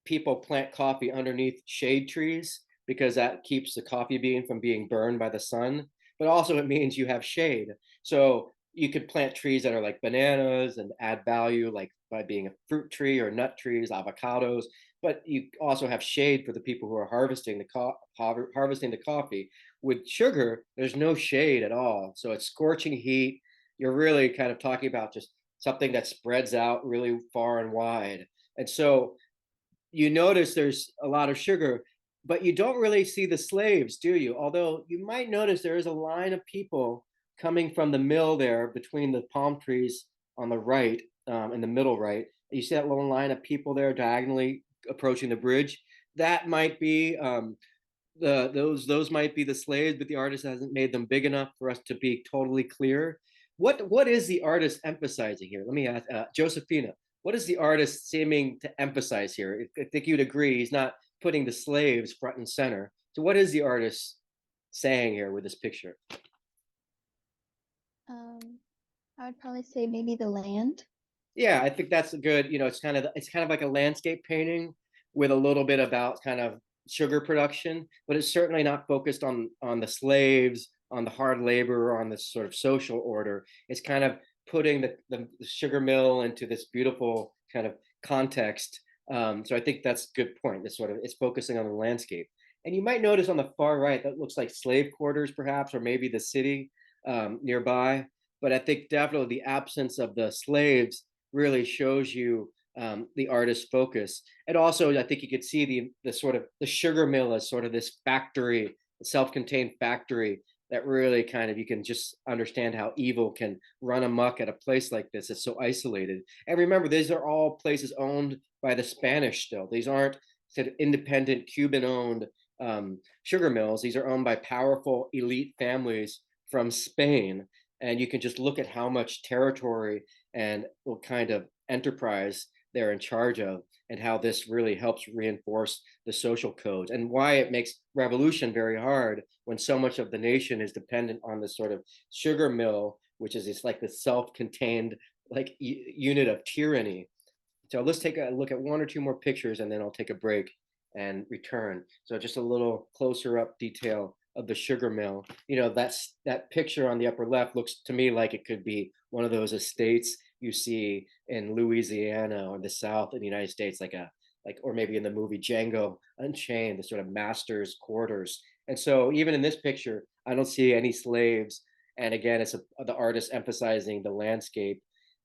people plant coffee underneath shade trees because that keeps the coffee bean from being burned by the sun. But also it means you have shade. So you could plant trees that are like bananas and add value, like by being a fruit tree or nut trees, avocados, but you also have shade for the people who are harvesting the coffee. With sugar, there's no shade at all, so it's scorching heat. You're really kind of talking about just something that spreads out really far and wide. And so you notice there's a lot of sugar, but you don't really see the slaves, do you? Although you might notice there is a line of people coming from the mill there between the palm trees on the right, in the middle right. You see that little line of people there diagonally approaching the bridge. That might be those might be the slaves, but the artist hasn't made them big enough for us to be totally clear. What is the artist emphasizing here? Let me ask Josephina. What is the artist seeming to emphasize here? I think you'd agree he's not putting the slaves front and center. So what is the artist saying here with this picture? I would probably say maybe the land. Yeah, I think that's a good, it's kind of like a landscape painting with a little bit about kind of sugar production, but it's certainly not focused on the slaves, on the hard labor, on this sort of social order. It's kind of putting the sugar mill into this beautiful kind of context. So I think that's a good point. This sort of it's focusing on the landscape. And you might notice on the far right that looks like slave quarters, perhaps, or maybe the city nearby. But I think definitely the absence of the slaves really shows you the artist's focus. And also, I think you could see the sort of the sugar mill as sort of this factory, self-contained factory that really kind of you can just understand how evil can run amok at a place like this. It's so isolated. And remember, these are all places owned by the Spanish still. These aren't sort of independent Cuban-owned sugar mills. These are owned by powerful elite families from Spain. And you can just look at how much territory and what kind of enterprise they're in charge of, and how this really helps reinforce the social codes, and why it makes revolution very hard when so much of the nation is dependent on this sort of sugar mill, which is this like the self-contained like unit of tyranny. So let's take a look at one or two more pictures, and then I'll take a break and return. So just a little closer up detail of the sugar mill. That picture on the upper left looks to me like it could be one of those estates you see in Louisiana or the South in the United States, or maybe in the movie Django Unchained, the sort of master's quarters. And so even in this picture, I don't see any slaves. And again, it's the artist emphasizing the landscape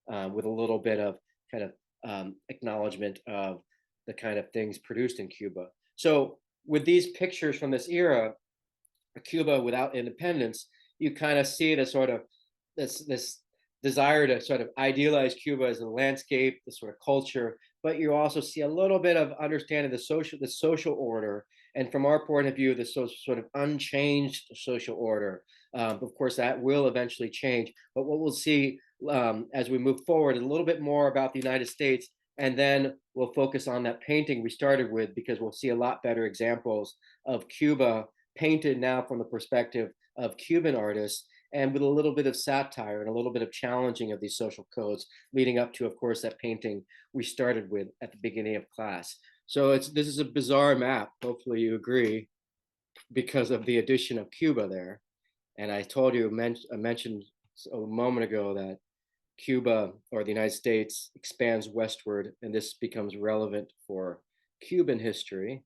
with a little bit of kind of acknowledgement of the kind of things produced in Cuba. So with these pictures from this era, Cuba without independence, you kind of see the sort of this desire to sort of idealize Cuba as a landscape, the sort of culture, but you also see a little bit of understanding the social order, and from our point of view, the sort of unchanged social order. Of course, that will eventually change, but what we'll see as we move forward, a little bit more about the United States, and then we'll focus on that painting we started with, because we'll see a lot better examples of Cuba painted now from the perspective of Cuban artists, and with a little bit of satire and a little bit of challenging of these social codes, leading up to, of course, that painting we started with at the beginning of class. So this is a bizarre map. Hopefully you agree, because of the addition of Cuba there. And I told you, I mentioned a moment ago that Cuba, or the United States, expands westward, and this becomes relevant for Cuban history.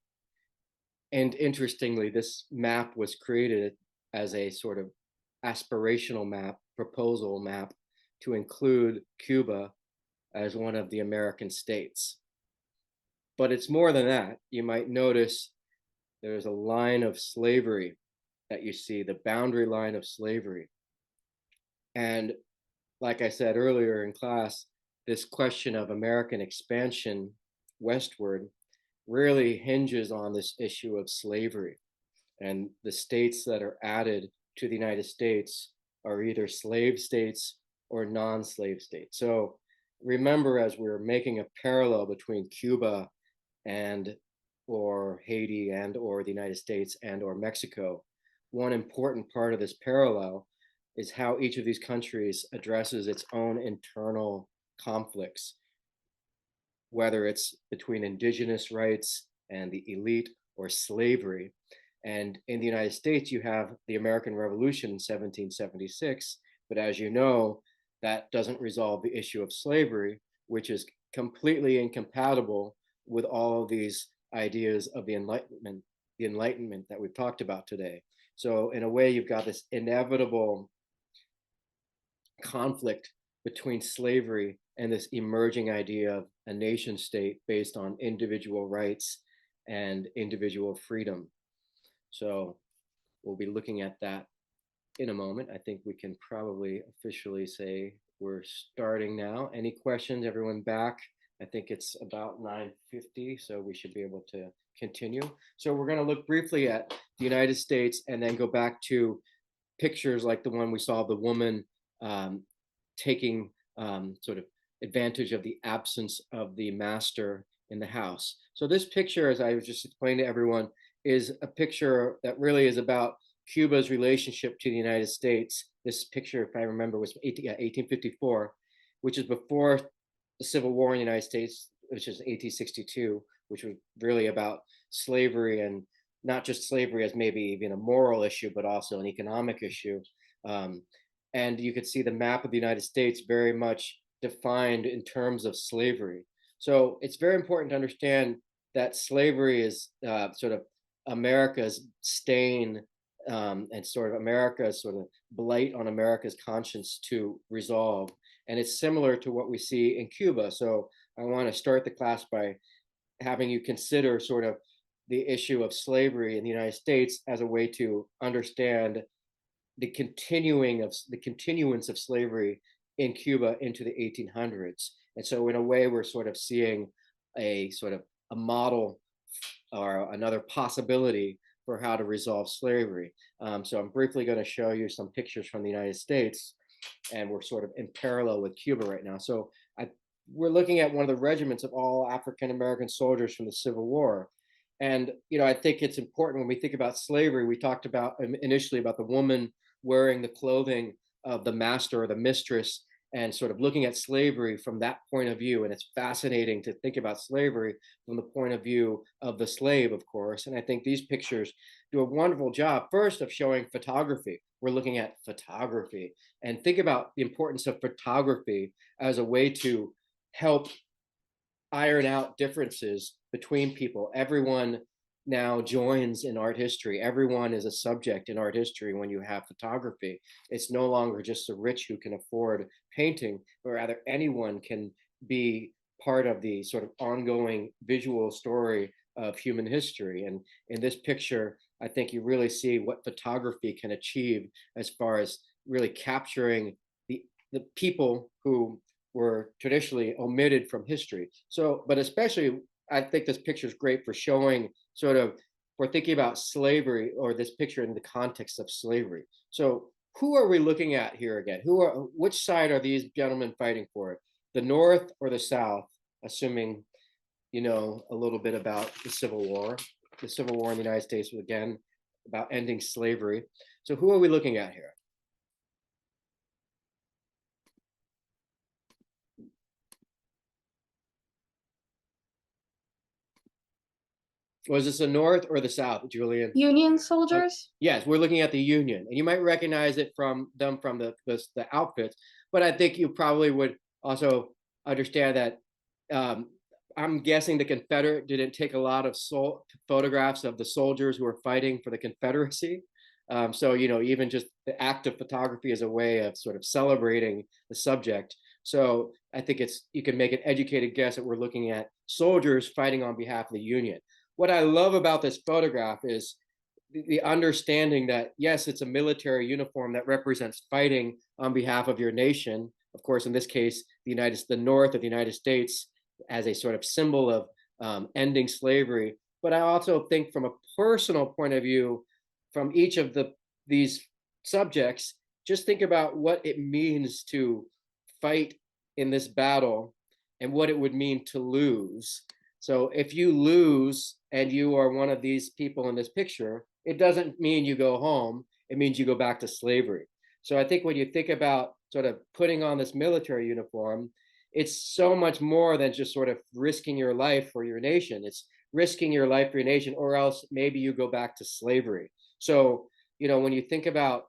And interestingly, this map was created as a sort of aspirational map, proposal map, to include Cuba as one of the American states. But it's more than that. You might notice there's a line of slavery that you see, the boundary line of slavery. And like I said earlier in class, this question of American expansion westward really hinges on this issue of slavery and the states that are added to the United States are either slave states or non-slave states. So remember, as we're making a parallel between Cuba and or Haiti and or the United States and or Mexico, one important part of this parallel is how each of these countries addresses its own internal conflicts, whether it's between indigenous rights and the elite or slavery. And in the United States, you have the American Revolution in 1776, but as you know, that doesn't resolve the issue of slavery, which is completely incompatible with all of these ideas of the Enlightenment that we've talked about today. So in a way, you've got this inevitable conflict between slavery and this emerging idea of a nation state based on individual rights and individual freedom. So we'll be looking at that in a moment. I think we can probably officially say we're starting now. Any questions? Everyone back? I think it's about 9:50, so we should be able to continue. So we're going to look briefly at the United States and then go back to pictures like the one we saw of the woman taking sort of advantage of the absence of the master in the house. So this picture, as I was just explaining to everyone, is a picture that really is about Cuba's relationship to the United States. This picture, if I remember, was 1854, which is before the Civil War in the United States, which is 1862, which was really about slavery, and not just slavery as maybe even a moral issue, but also an economic issue. And you could see the map of the United States very much defined in terms of slavery. So it's very important to understand that slavery is sort of America's stain and sort of America's sort of blight on America's conscience to resolve. And it's similar to what we see in Cuba. So I want to start the class by having you consider sort of the issue of slavery in the United States as a way to understand the continuance of slavery in Cuba into the 1800s. And so in a way, we're sort of seeing a sort of a model or another possibility for how to resolve slavery. So I'm briefly going to show you some pictures from the United States, and we're sort of in parallel with Cuba right now. So we're looking at one of the regiments of all African-American soldiers from the Civil War. And, I think it's important when we think about slavery, we talked about initially about the woman wearing the clothing of the master or the mistress, and sort of looking at slavery from that point of view. And it's fascinating to think about slavery from the point of view of the slave, of course. And I think these pictures do a wonderful job, first, of showing photography. We're looking at photography, and think about the importance of photography as a way to help iron out differences between people. Everyone now joins in art history. Everyone is a subject in art history when you have photography. It's no longer just the rich who can afford painting, but rather anyone can be part of the sort of ongoing visual story of human history. And in this picture, I think you really see what photography can achieve as far as really capturing the people who were traditionally omitted from history. So, but especially, I think this picture is great for showing sort of, we're thinking about slavery, or this picture in the context of slavery. So who are we looking at here again? Which side are these gentlemen fighting for? The North or the South? Assuming you know a little bit about the Civil War. The Civil War in the United States was, again, about ending slavery. So who are we looking at here? Was this the North or the South, Julian? Union soldiers? Yes, we're looking at the Union, and you might recognize it from them from the outfits, but I think you probably would also understand that I'm guessing the Confederate didn't take a lot of photographs of the soldiers who were fighting for the Confederacy. So, even just the act of photography is a way of sort of celebrating the subject. So I think you can make an educated guess that we're looking at soldiers fighting on behalf of the Union. What I love about this photograph is the understanding that, yes, it's a military uniform that represents fighting on behalf of your nation. Of course, in this case, the North of the United States, as a sort of symbol of ending slavery. But I also think from a personal point of view, from each of these subjects, just think about what it means to fight in this battle and what it would mean to lose. So if you lose and you are one of these people in this picture, it doesn't mean you go home, it means you go back to slavery. So I think when you think about sort of putting on this military uniform, it's so much more than just sort of risking your life for your nation. It's risking your life for your nation, or else maybe you go back to slavery. So, when you think about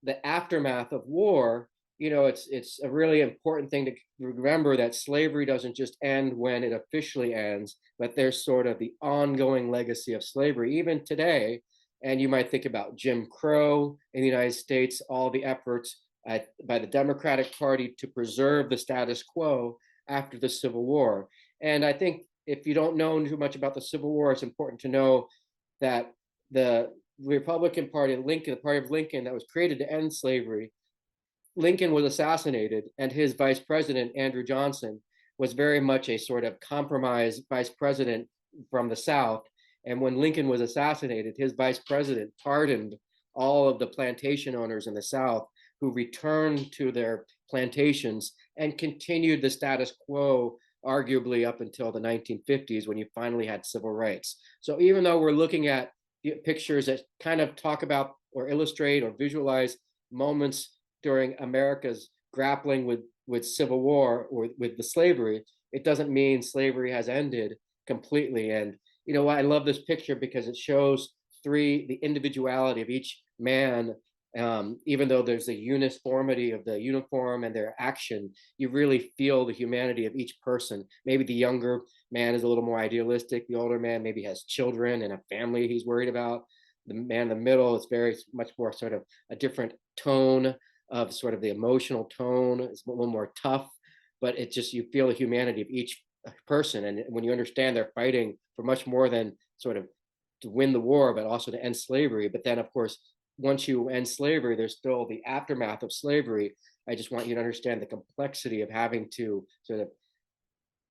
the aftermath of war, it's a really important thing to remember that slavery doesn't just end when it officially ends, but there's sort of the ongoing legacy of slavery even today. And you might think about Jim Crow in the United States, all the efforts by the Democratic Party to preserve the status quo after the Civil War. And I think if you don't know too much about the Civil War, it's important to know that the Republican Party, Lincoln, the party of Lincoln that was created to end slavery, Lincoln was assassinated, and his vice president, Andrew Johnson, was very much a sort of compromise vice president from the South. And when Lincoln was assassinated, his vice president pardoned all of the plantation owners in the South who returned to their plantations and continued the status quo, arguably up until the 1950s when you finally had civil rights. So even though we're looking at pictures that kind of talk about or illustrate or visualize moments during America's grappling with civil war or with the slavery, it doesn't mean slavery has ended completely. And I love this picture because it shows the individuality of each man. Even though there's a uniformity of the uniform and their action, you really feel the humanity of each person. Maybe the younger man is a little more idealistic. The older man maybe has children and a family he's worried about. The man in the middle is very much more sort of a different tone of sort of the emotional tone. It's a little more tough, but it just, you feel the humanity of each person. And when you understand they're fighting for much more than sort of to win the war, but also to end slavery. But then, of course, once you end slavery, there's still the aftermath of slavery. I just want you to understand the complexity of having to sort of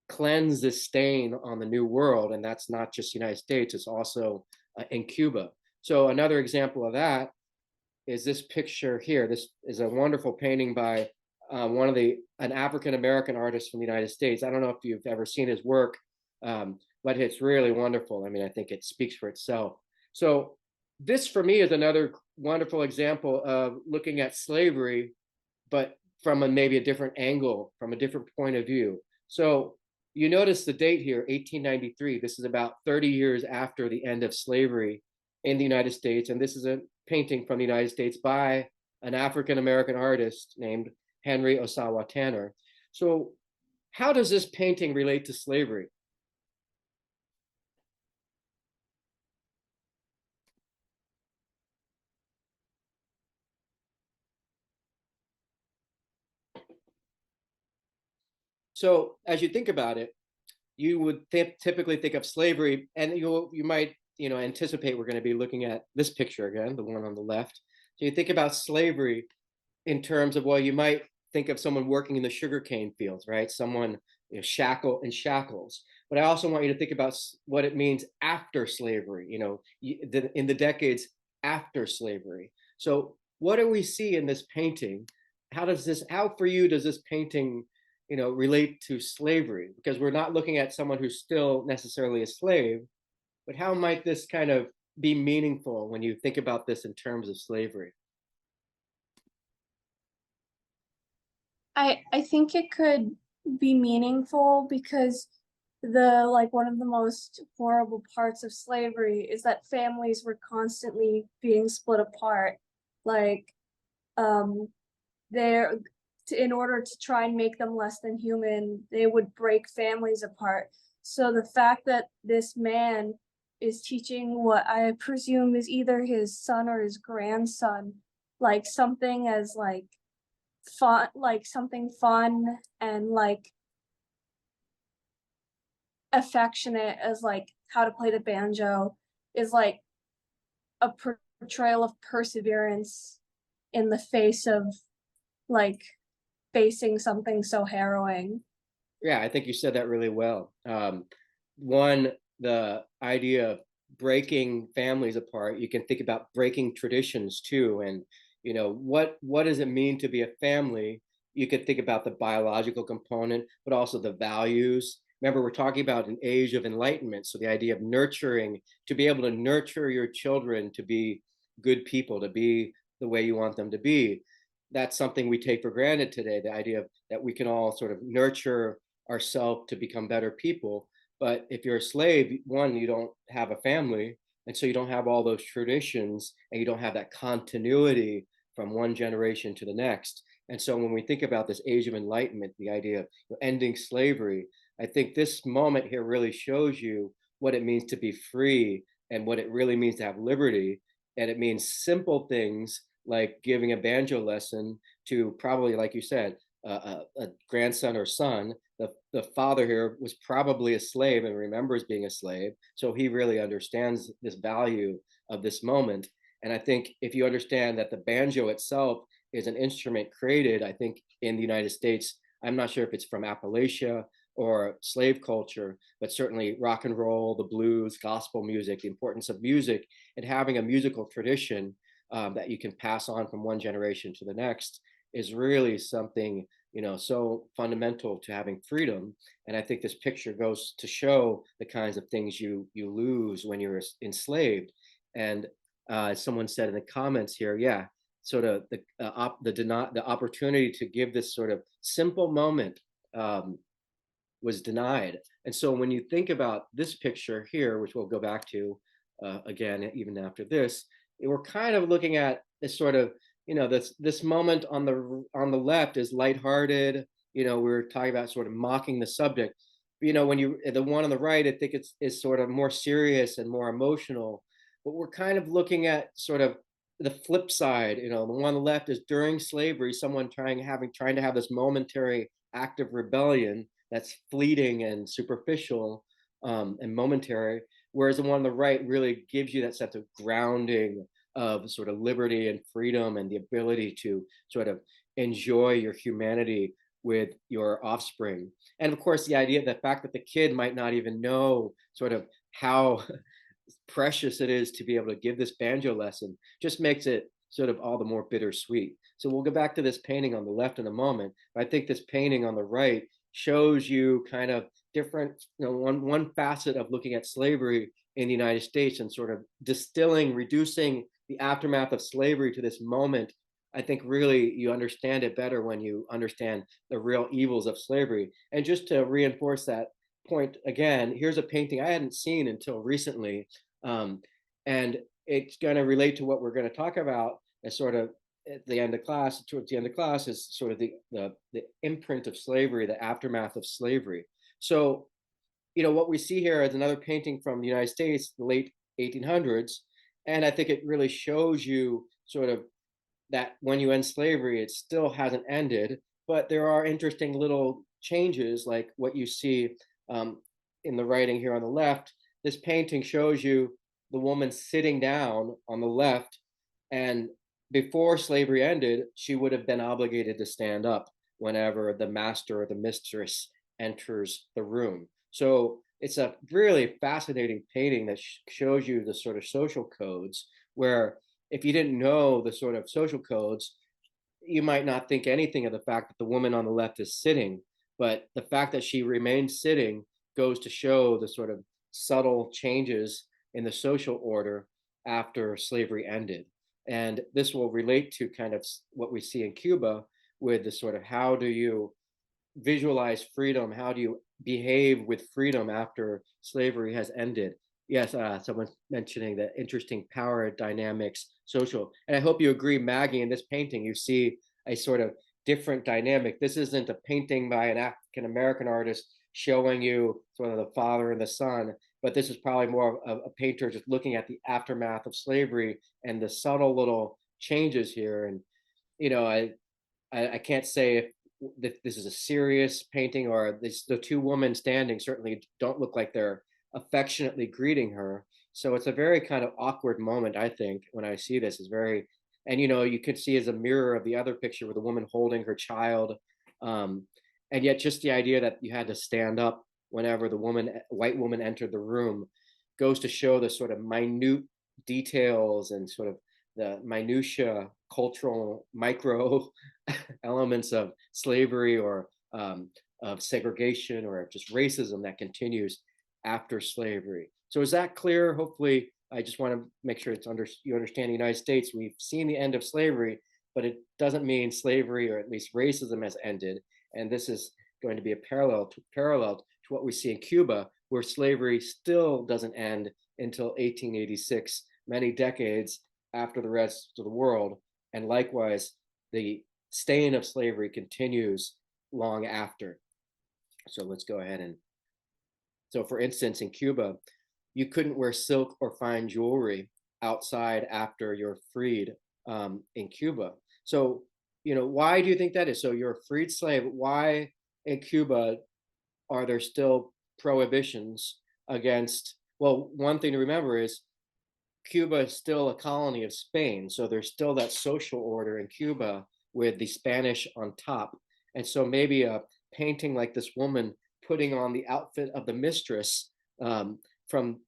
cleanse this stain on the new world. And that's not just the United States, it's also in Cuba. So another example of that is this picture here. This is a wonderful painting by an African-American artist from the United States. I don't know if you've ever seen his work, but it's really wonderful. I mean, I think it speaks for itself. So this for me is another wonderful example of looking at slavery, but from maybe a different angle, from a different point of view. So you notice the date here, 1893. This is about 30 years after the end of slavery in the United States. And this is a painting from the United States by an African-American artist named Henry Ossawa Tanner. So how does this painting relate to slavery? So as you think about it, you would typically think of slavery, and you might anticipate we're going to be looking at this picture again, the one on the left. So you think about slavery in terms of, well, you might think of someone working in the sugarcane fields, right? Someone shackled in shackles. But I also want you to think about what it means after slavery, in the decades after slavery. So what do we see in this painting? How for you does this painting relate to slavery? Because we're not looking at someone who's still necessarily a slave, but how might this kind of be meaningful when you think about this in terms of slavery? I think it could be meaningful because one of the most horrible parts of slavery is that families were constantly being split apart. Like, they're in order to try and make them less than human, they would break families apart. So the fact that this man is teaching what I presume is either his son or his grandson, like something as fun, like something fun and affectionate as how to play the banjo, is a portrayal of perseverance in the face of facing something so harrowing. Yeah, I think you said that really well. One, the idea of breaking families apart, you can think about breaking traditions too. And, what does it mean to be a family? You could think about the biological component, but also the values. Remember, we're talking about an age of enlightenment. So the idea of nurturing, to be able to nurture your children to be good people, to be the way you want them to be. That's something we take for granted today. The idea of that we can all sort of nurture ourselves to become better people. But if you're a slave, one, you don't have a family, and so you don't have all those traditions, and you don't have that continuity from one generation to the next. And so when we think about this age of enlightenment, the idea of ending slavery, I think this moment here really shows you what it means to be free and what it really means to have liberty. And it means simple things like giving a banjo lesson to, probably, like you said, a grandson or son. The father here was probably a slave and remembers being a slave. So he really understands this value of this moment. And I think if you understand that the banjo itself is an instrument created, I think, in the United States, I'm not sure if it's from Appalachia or slave culture, but certainly rock and roll, the blues, gospel music, the importance of music and having a musical tradition that you can pass on from one generation to the next is really something, so fundamental to having freedom. And I think this picture goes to show the kinds of things you lose when you're enslaved. And someone said in the comments here, yeah, sort of the opportunity to give this sort of simple moment was denied. And so when you think about this picture here, which we'll go back to again, even after this, we're kind of looking at this sort of, this moment on the left is lighthearted. We're talking about sort of mocking the subject. When the one on the right, I think is sort of more serious and more emotional. But we're kind of looking at sort of the flip side. The one on the left is during slavery, someone trying to have this momentary act of rebellion that's fleeting and superficial and momentary, whereas the one on the right really gives you that sense of grounding of sort of liberty and freedom and the ability to sort of enjoy your humanity with your offspring. And of course, the fact that the kid might not even know sort of how precious it is to be able to give this banjo lesson just makes it sort of all the more bittersweet. So we'll go back to this painting on the left in a moment. But I think this painting on the right shows you kind of different, one facet of looking at slavery in the United States and sort of reducing the aftermath of slavery to this moment. I think really you understand it better when you understand the real evils of slavery. And just to reinforce that point again, here's a painting I hadn't seen until recently. And it's going to relate to what we're going to talk about as sort of towards the end of class, is sort of the imprint of slavery, the aftermath of slavery. So, what we see here is another painting from the United States, the late 1800s. And I think it really shows you sort of that when you end slavery, it still hasn't ended, but there are interesting little changes like what you see in the writing here on the left. This painting shows you the woman sitting down on the left, and before slavery ended, she would have been obligated to stand up whenever the master or the mistress enters the room. So it's a really fascinating painting that shows you the sort of social codes where if you didn't know the sort of social codes, you might not think anything of the fact that the woman on the left is sitting, but the fact that she remains sitting goes to show the sort of subtle changes in the social order after slavery ended. And this will relate to kind of what we see in Cuba with the sort of how do you visualize freedom? How do you behave with freedom after slavery has ended? Yes, someone's mentioning the interesting power dynamics, social. And I hope you agree, Maggie, in this painting, you see a sort of different dynamic. This isn't a painting by an African-American artist showing you sort of the father and the son, but this is probably more of a painter just looking at the aftermath of slavery and the subtle little changes here. And, I can't say if this is a serious painting or the two women standing certainly don't look like they're affectionately greeting her. So it's a very kind of awkward moment, I think, when I see this. Is very, and you could see as a mirror of the other picture with a woman holding her child. And yet just the idea that you had to stand up whenever the white woman entered the room goes to show the sort of minute details and sort of the minutia cultural micro elements of slavery or of segregation or just racism that continues after slavery. So is that clear? Hopefully, I just want to make sure you understand the United States. We've seen the end of slavery, but it doesn't mean slavery or at least racism has ended. And this is going to be a parallel to what we see in Cuba, where slavery still doesn't end until 1886, many decades after the rest of the world. And likewise, the stain of slavery continues long after. So let's go ahead and, so for instance, in Cuba, you couldn't wear silk or fine jewelry outside after you're freed in Cuba. So, why do you think that is? So you're a freed slave. Why in Cuba are there still prohibitions against, well, one thing to remember is Cuba is still a colony of Spain. So there's still that social order in Cuba with the Spanish on top. And so maybe a painting like this woman putting on the outfit of the mistress from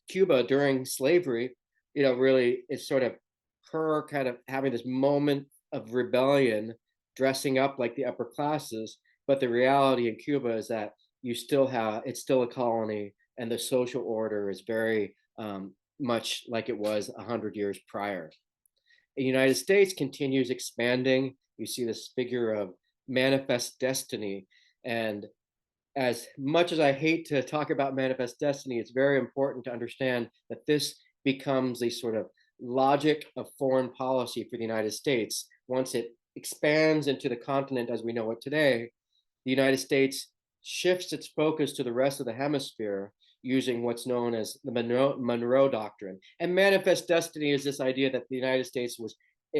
Cuba during slavery, really is sort of her kind of having this moment of rebellion, dressing up like the upper classes. But the reality in Cuba is that it's still a colony, and the social order is very much like it was 100 years prior. The United States continues expanding. You see this figure of manifest destiny. And as much as I hate to talk about manifest destiny, it's very important to understand that this becomes a sort of logic of foreign policy for the United States. Once it expands into the continent as we know it today, the United States shifts its focus to the rest of the hemisphere using what's known as the Monroe Doctrine. And manifest destiny is this idea that the United States was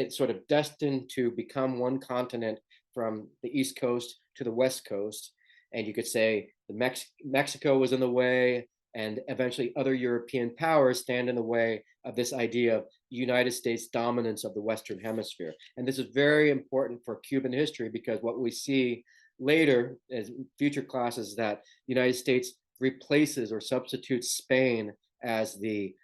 sort of destined to become one continent from the East Coast to the West Coast. And you could say Mexico was in the way, and eventually other European powers stand in the way of this idea of United States dominance of the Western Hemisphere. And this is very important for Cuban history, because what we see later as future classes is that the United States replaces or substitutes Spain as the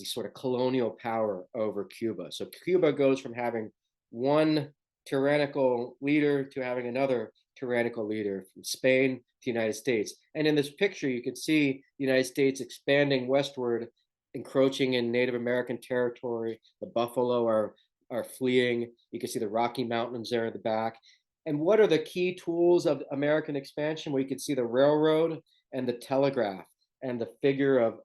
sort of colonial power over Cuba. So Cuba goes from having one tyrannical leader to having another tyrannical leader, from Spain to the United States. And in this picture, you can see the United States expanding westward, encroaching in Native American territory. The buffalo are fleeing. You can see the Rocky Mountains there in the back. And what are the key tools of American expansion? Well, you can see the railroad and the telegraph, and the figure of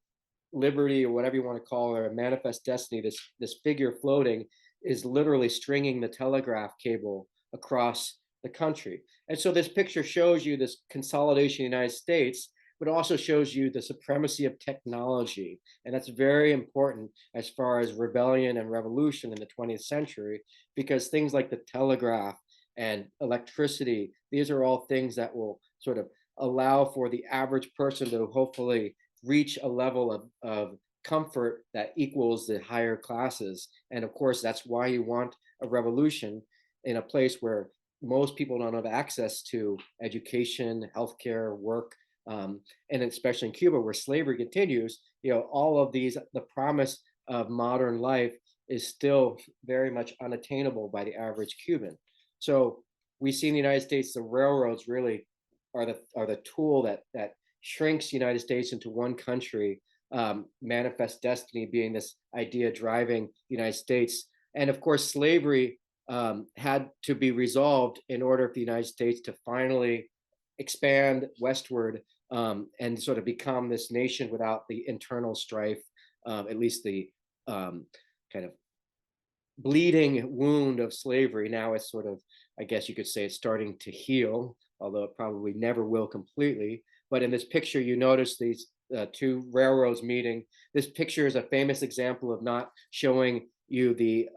liberty, or whatever you want to call it, or manifest destiny, this figure floating, is literally stringing the telegraph cable across the country. And so this picture shows you this consolidation in the United States, but also shows you the supremacy of technology. And that's very important as far as rebellion and revolution in the 20th century, because things like the telegraph and electricity, these are all things that will sort of allow for the average person to hopefully reach a level of comfort that equals the higher classes. And of course, that's why you want a revolution in a place where most people don't have access to education, healthcare, work, and especially in Cuba, where slavery continues. All of these, the promise of modern life is still very much unattainable by the average Cuban. So we see in the United States, the railroads really are the tool that shrinks the United States into one country. Manifest destiny being this idea driving the United States. And of course, slavery had to be resolved in order for the United States to finally expand westward and sort of become this nation without the internal strife, at least the kind of bleeding wound of slavery. Now it's sort of, I guess you could say, it's starting to heal, although it probably never will completely. But in this picture, you notice these two railroads meeting. This picture is a famous example of not showing you the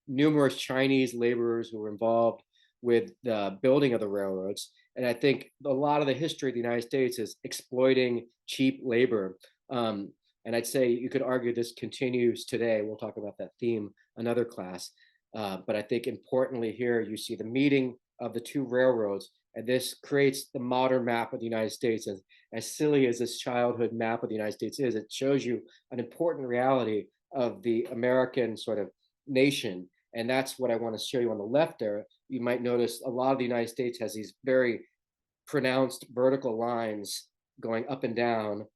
numerous Chinese laborers who were involved with the building of the railroads. And I think a lot of the history of the United States is exploiting cheap labor. And I'd say you could argue this continues today. We'll talk about that theme another class. But I think importantly here, you see the meeting of the two railroads, and this creates the modern map of the United States. As silly as this childhood map of the United States is, it shows you an important reality of the American sort of nation. And that's what I want to show you on the left there. You might notice a lot of the United States has these very pronounced vertical lines going up and down,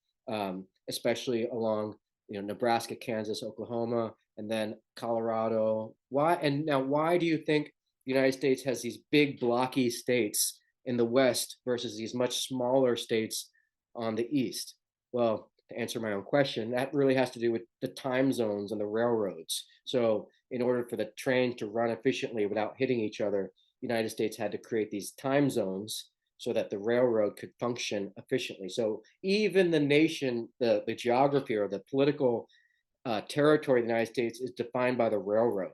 especially along, Nebraska, Kansas, Oklahoma, and then Colorado. Why do you think the United States has these big blocky states in the West versus these much smaller states on the East? Well, to answer my own question, that really has to do with the time zones and the railroads. So in order for the trains to run efficiently without hitting each other, the United States had to create these time zones so that the railroad could function efficiently. So even the nation, the geography or the political territory of the United States is defined by the railroad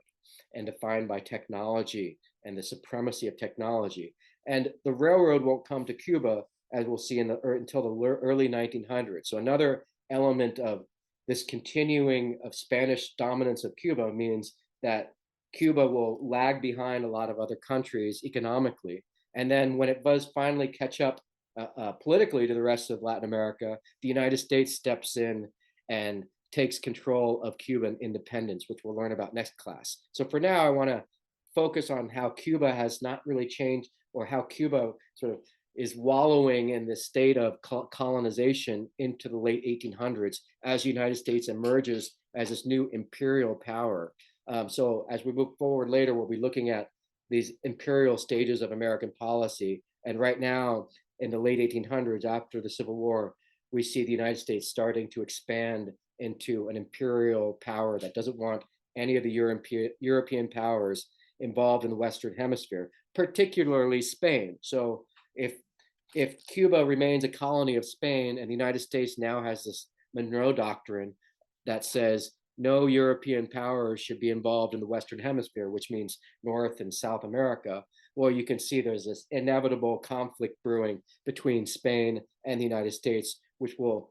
and defined by technology and the supremacy of technology. And the railroad won't come to Cuba, as we'll see until the early 1900s. So another element of this continuing of Spanish dominance of Cuba means that Cuba will lag behind a lot of other countries economically. And then when it does finally catch up politically to the rest of Latin America, the United States steps in and takes control of Cuban independence, which we'll learn about next class. So for now, I want to focus on how Cuba has not really changed, or how Cuba sort of is wallowing in this state of colonization into the late 1800s as the United States emerges as this new imperial power. So as we move forward later, we'll be looking at these imperial stages of American policy. And right now, in the late 1800s, after the Civil War, we see the United States starting to expand into an imperial power that doesn't want any of the European powers involved in the Western Hemisphere, particularly Spain. So if Cuba remains a colony of Spain, and the United States now has this Monroe Doctrine that says no European powers should be involved in the Western Hemisphere, which means North and South America, well, you can see there's this inevitable conflict brewing between Spain and the United States, which will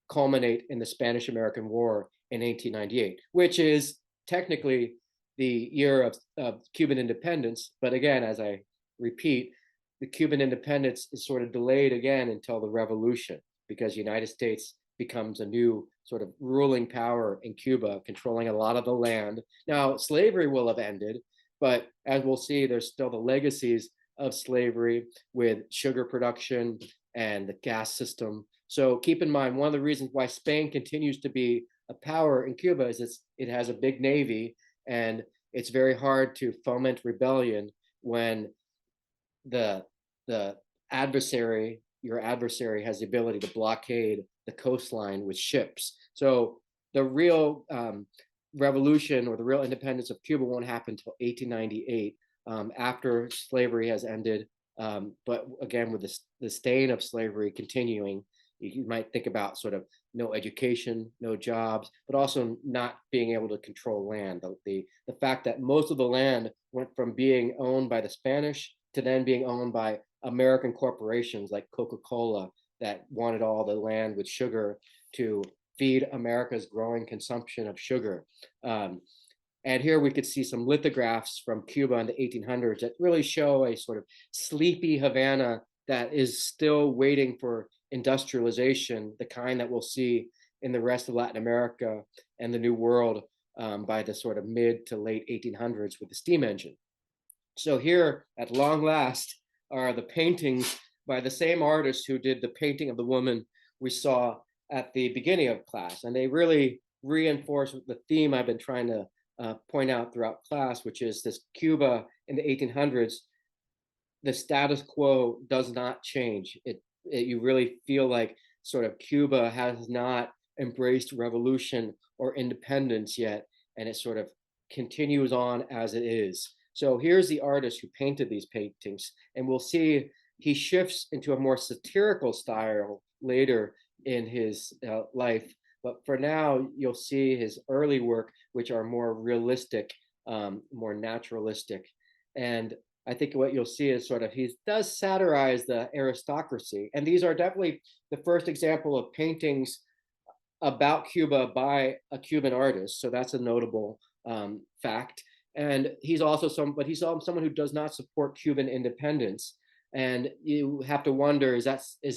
culminate in the Spanish-American War in 1898, which is technically the year of Cuban independence. But again, as I repeat, the Cuban independence is sort of delayed again until the revolution, because the United States becomes a new sort of ruling power in Cuba, controlling a lot of the land. Now, slavery will have ended, but as we'll see, there's still the legacies of slavery with sugar production and the gas system. So keep in mind, one of the reasons why Spain continues to be a power in Cuba is it has a big navy, and it's very hard to foment rebellion when your adversary has the ability to blockade the coastline with ships. So the real revolution or the real independence of Cuba won't happen until 1898, after slavery has ended. But again, with the stain of slavery continuing, you might think about sort of no education, no jobs, but also not being able to control land. The fact that most of the land went from being owned by the Spanish to then being owned by American corporations like Coca-Cola that wanted all the land with sugar to feed America's growing consumption of sugar. And here we could see some lithographs from Cuba in the 1800s that really show a sort of sleepy Havana that is still waiting for industrialization, the kind that we'll see in the rest of Latin America and the New World by the sort of mid to late 1800s with the steam engine. So here, at long last, are the paintings by the same artist who did the painting of the woman we saw at the beginning of class. And they really reinforce the theme I've been trying to point out throughout class, which is this Cuba in the 1800s. The status quo does not change. You really feel like sort of Cuba has not embraced revolution or independence yet, and it sort of continues on as it is. So here's the artist who painted these paintings, and we'll see he shifts into a more satirical style later in his life. But for now, you'll see his early work, which are more realistic, more naturalistic. And I think what you'll see is sort of he does satirize the aristocracy. And these are definitely the first example of paintings about Cuba by a Cuban artist. So that's a notable fact. And he's also someone who does not support Cuban independence. And you have to wonder, is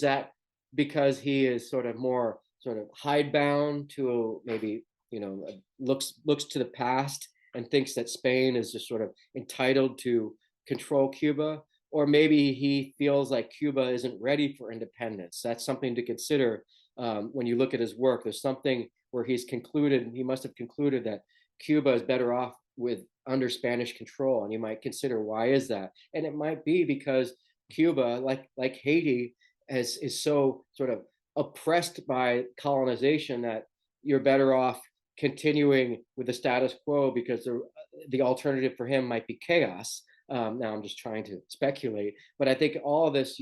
that because he is sort of more sort of hidebound to maybe, looks to the past and thinks that Spain is just sort of entitled to control Cuba, or maybe he feels like Cuba isn't ready for independence. That's something to consider when you look at his work. There's something where he must have concluded that Cuba is better off with under Spanish control, and you might consider, why is that? And it might be because Cuba, like Haiti, is so sort of oppressed by colonization that you're better off continuing with the status quo, because the alternative for him might be chaos. Now I'm just trying to speculate, but I think all of this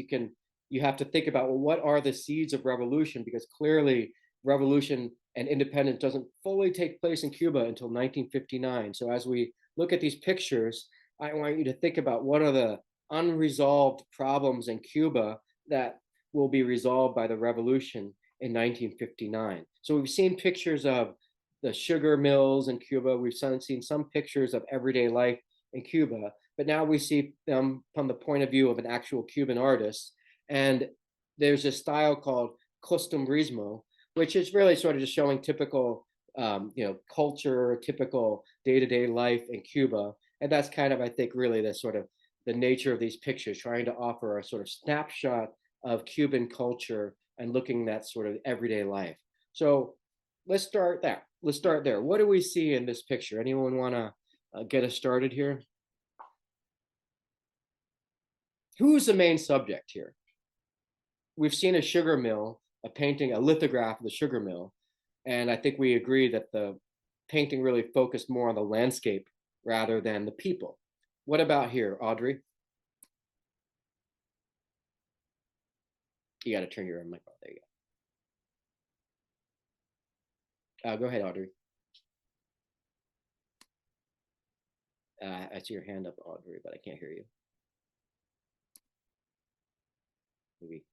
you have to think about, well, what are the seeds of revolution? Because clearly revolution and independence doesn't fully take place in Cuba until 1959. So as we look at these pictures, I want you to think about what are the unresolved problems in Cuba that will be resolved by the revolution in 1959. So we've seen pictures of the sugar mills in Cuba. We've seen some pictures of everyday life in Cuba, but now we see them from the point of view of an actual Cuban artist. And there's a style called costumbrismo, which is really sort of just showing typical, culture, typical day-to-day life in Cuba. And that's kind of, I think, really the sort of the nature of these pictures, trying to offer a sort of snapshot of Cuban culture and looking at sort of everyday life. So let's start there. What do we see in this picture? Anyone want to get us started here? Who's the main subject here? We've seen a sugar mill, a painting, a lithograph of the sugar mill, and I think we agree that the painting really focused more on the landscape rather than the people. What about here, Audrey? You got to turn your mic on. There you go. Go ahead, Audrey. I see your hand up, Audrey, but I can't hear you. Maybe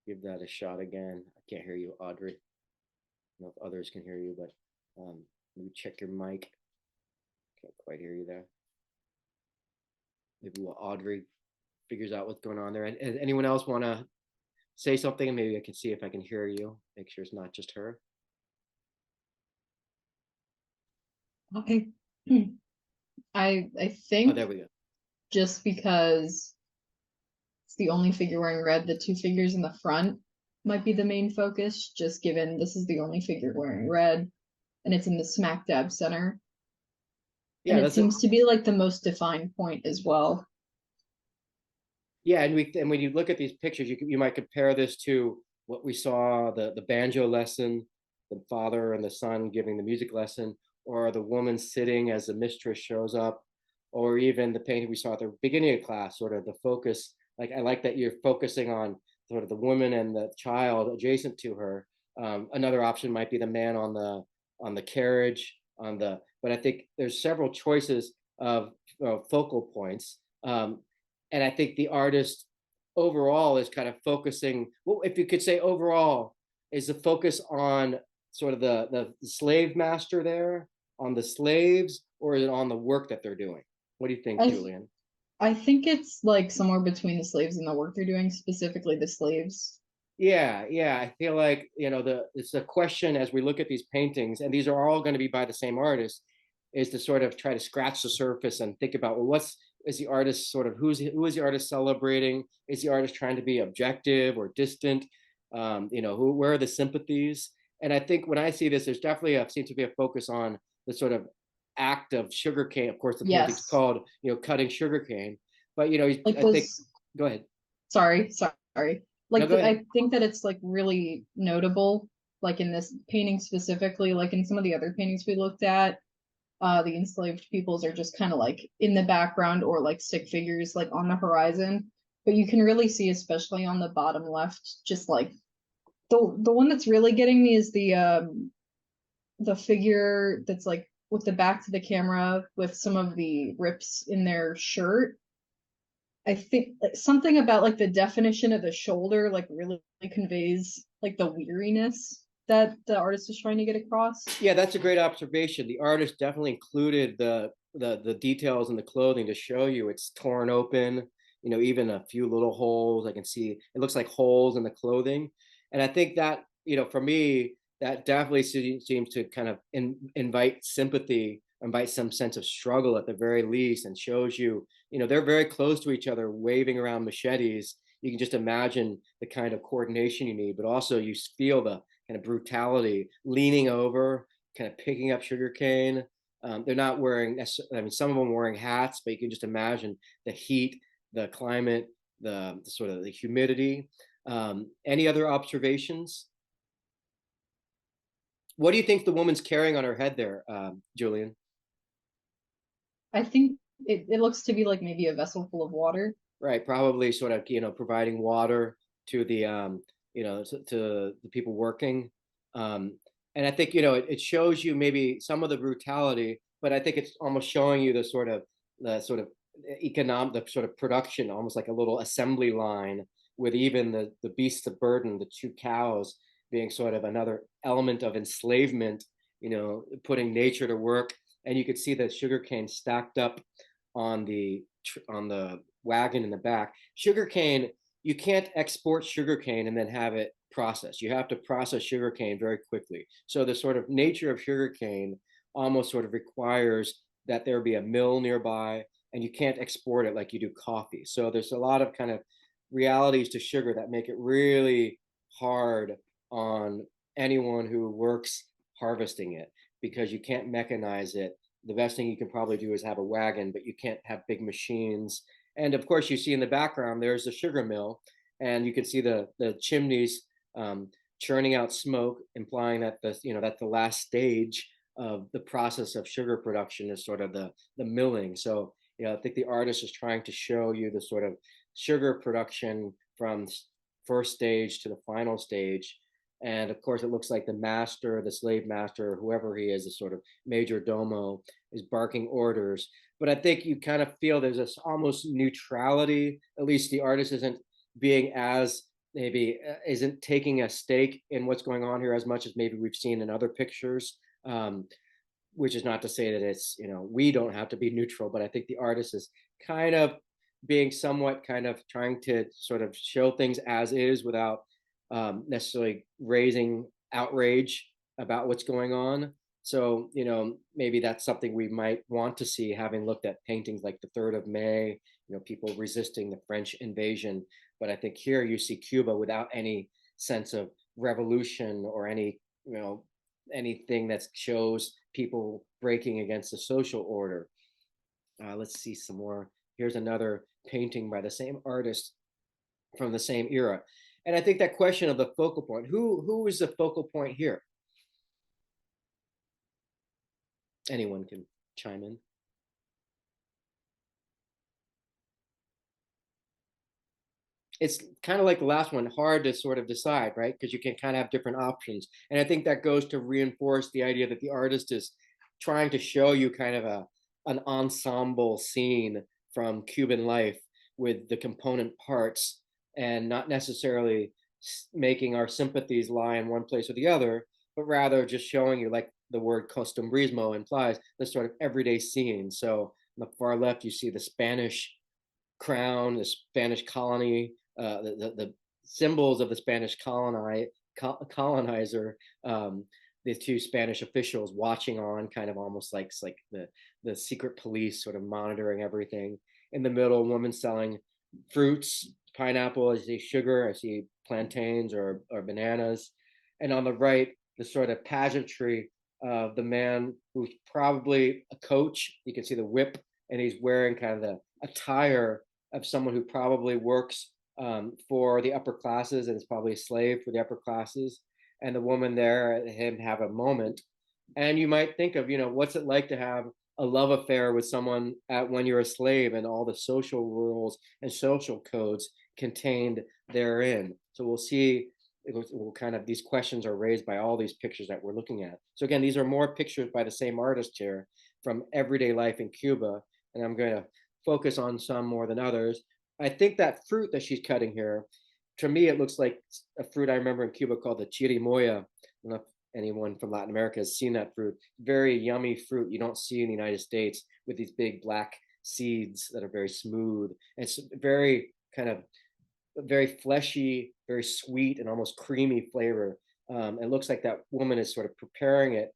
give that a shot again. I can't hear you, Audrey. I don't know if others can hear you, but maybe check your mic. Can't quite hear you there. Maybe while Audrey figures out what's going on there. And anyone else want to say something? Maybe I can see if I can hear you. Make sure it's not just her. Okay. I Oh, think there we go. just because it's the only figure wearing red, the two figures in the front might be the main focus, just given this is the only figure wearing red and it's in the smack dab center. Yeah, and it seems to be like the most defined point as well. Yeah, and when you look at these pictures, you might compare this to what we saw, the banjo lesson, the father and the son giving the music lesson, or the woman sitting as the mistress shows up, or even the painting we saw at the beginning of class, sort of the focus. Like, I like that you're focusing on sort of the woman and the child adjacent to her. Another option might be the man on the carriage, but I think there's several choices of focal points. And I think the artist overall is kind of focusing, well, if you could say overall, is the focus on sort of the slave master there, on the slaves, or is it on the work that they're doing? What do you think, Julian? I think it's like somewhere between the slaves and the work they're doing, specifically the slaves. Yeah, I feel like, it's a question as we look at these paintings, and these are all going to be by the same artist, is to sort of try to scratch the surface and think about, well, is the artist sort of, who is the artist celebrating? Is the artist trying to be objective or distant? Where are the sympathies? And I think when I see this, there's definitely seems to be a focus on the sort of act of sugarcane. Of course, the painting's called, cutting sugarcane. But I think, go ahead. Sorry. Like, No, I think that it's like really notable, like in this painting specifically, like in some of the other paintings we looked at, the enslaved peoples are just kind of like in the background or like stick figures like on the horizon. But you can really see, especially on the bottom left, just like the one that's really getting me is the figure that's like with the back to the camera with some of the rips in their shirt. I think like something about like the definition of the shoulder like really conveys like the weariness that the artist is trying to get across. Yeah, that's a great observation. The artist definitely included the details in the clothing to show you it's torn open, even a few little holes. I can see it looks like holes in the clothing. And I think that, for me, that definitely seems to kind of invite sympathy invites some sense of struggle at the very least, and shows you, they're very close to each other, waving around machetes. You can just imagine the kind of coordination you need, but also you feel the kind of brutality, leaning over, kind of picking up sugarcane. They're not wearing, I mean, some of them wearing hats, but you can just imagine the heat, the climate, the sort of the humidity. Any other observations? What do you think the woman's carrying on her head there, Julian? I think it looks to be like maybe a vessel full of water. Right, probably sort of, providing water to the, to the people working. And I think, it shows you maybe some of the brutality, but I think it's almost showing you the sort of economic, the sort of production, almost like a little assembly line, with even the beasts of burden, the two cows, being sort of another element of enslavement, putting nature to work. And you could see the sugarcane stacked up on the wagon in the back. Sugarcane, you can't export sugarcane and then have it processed. You have to process sugarcane very quickly. So the sort of nature of sugarcane almost sort of requires that there be a mill nearby, and you can't export it like you do coffee. So there's a lot of kind of realities to sugar that make it really hard on anyone who works harvesting it, because you can't mechanize it. The best thing you can probably do is have a wagon, but you can't have big machines. And of course, you see in the background, there's the sugar mill, and you can see the chimneys churning out smoke, implying that that's the last stage of the process of sugar production, is sort of the milling. So I think the artist is trying to show you the sort of sugar production from first stage to the final stage. And of course, it looks like the master, the slave master, whoever he is, the sort of major domo, is barking orders. But I think you kind of feel there's this almost neutrality. At least the artist isn't being as, maybe isn't taking a stake in what's going on here as much as maybe we've seen in other pictures. Which is not to say that it's, we don't have to be neutral, but I think the artist is kind of being somewhat kind of trying to sort of show things as is, without necessarily raising outrage about what's going on. So, maybe that's something we might want to see, having looked at paintings like the 3rd of May, people resisting the French invasion. But I think here you see Cuba without any sense of revolution or any, anything that shows people breaking against the social order. Let's see some more. Here's another painting by the same artist from the same era. And I think that question of the focal point, who is the focal point here? Anyone can chime in. It's kind of like the last one, hard to sort of decide, right? Because you can kind of have different options. And I think that goes to reinforce the idea that the artist is trying to show you kind of an ensemble scene from Cuban life, with the component parts, and not necessarily making our sympathies lie in one place or the other, but rather just showing you, like the word costumbrismo implies, the sort of everyday scene. So on the far left, you see the Spanish crown, the Spanish colony, the symbols of the Spanish colonizer, the two Spanish officials watching on, kind of almost like the secret police sort of monitoring everything. In the middle, a woman selling fruits, pineapple, I see sugar, I see plantains or bananas. And on the right, the sort of pageantry of the man who's probably a coach. You can see the whip, and he's wearing kind of the attire of someone who probably works for the upper classes, and is probably a slave for the upper classes. And the woman there, him, have a moment. And you might think of, what's it like to have a love affair with someone when you're a slave, and all the social rules and social codes contained therein. So we'll see, kind of, these questions are raised by all these pictures that we're looking at. So again, these are more pictures by the same artist here from everyday life in Cuba, and I'm going to focus on some more than others. I think that fruit that she's cutting here, to me, it looks like a fruit I remember in Cuba called the chirimoya. I don't know if anyone from Latin America has seen that fruit. Very yummy fruit you don't see in the United States, with these big black seeds that are very smooth. And it's very kind of very fleshy, very sweet, and almost creamy flavor. It looks like that woman is sort of preparing it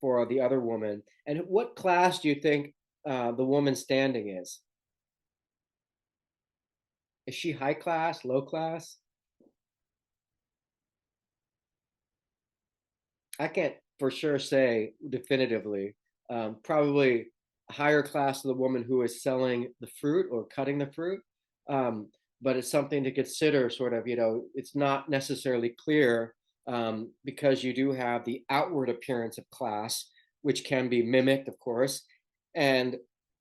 for the other woman. And what class do you think the woman standing is? Is she high class, low class? I can't for sure say definitively. Probably higher class of the woman who is selling the fruit or cutting the fruit. Um, but it's something to consider, sort of, it's not necessarily clear because you do have the outward appearance of class, which can be mimicked, of course. And,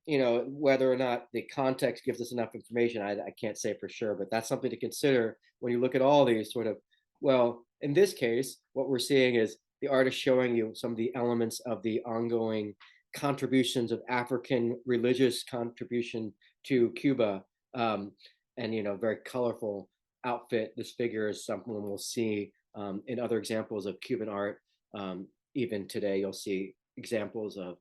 whether or not the context gives us enough information, I can't say for sure, but that's something to consider when you look at all these sort of, well, in this case, what we're seeing is the artist showing you some of the elements of the ongoing contributions of African religious contribution to Cuba. Um, and, very colorful outfit. This figure is someone we'll see in other examples of Cuban art. Even today, you'll see examples of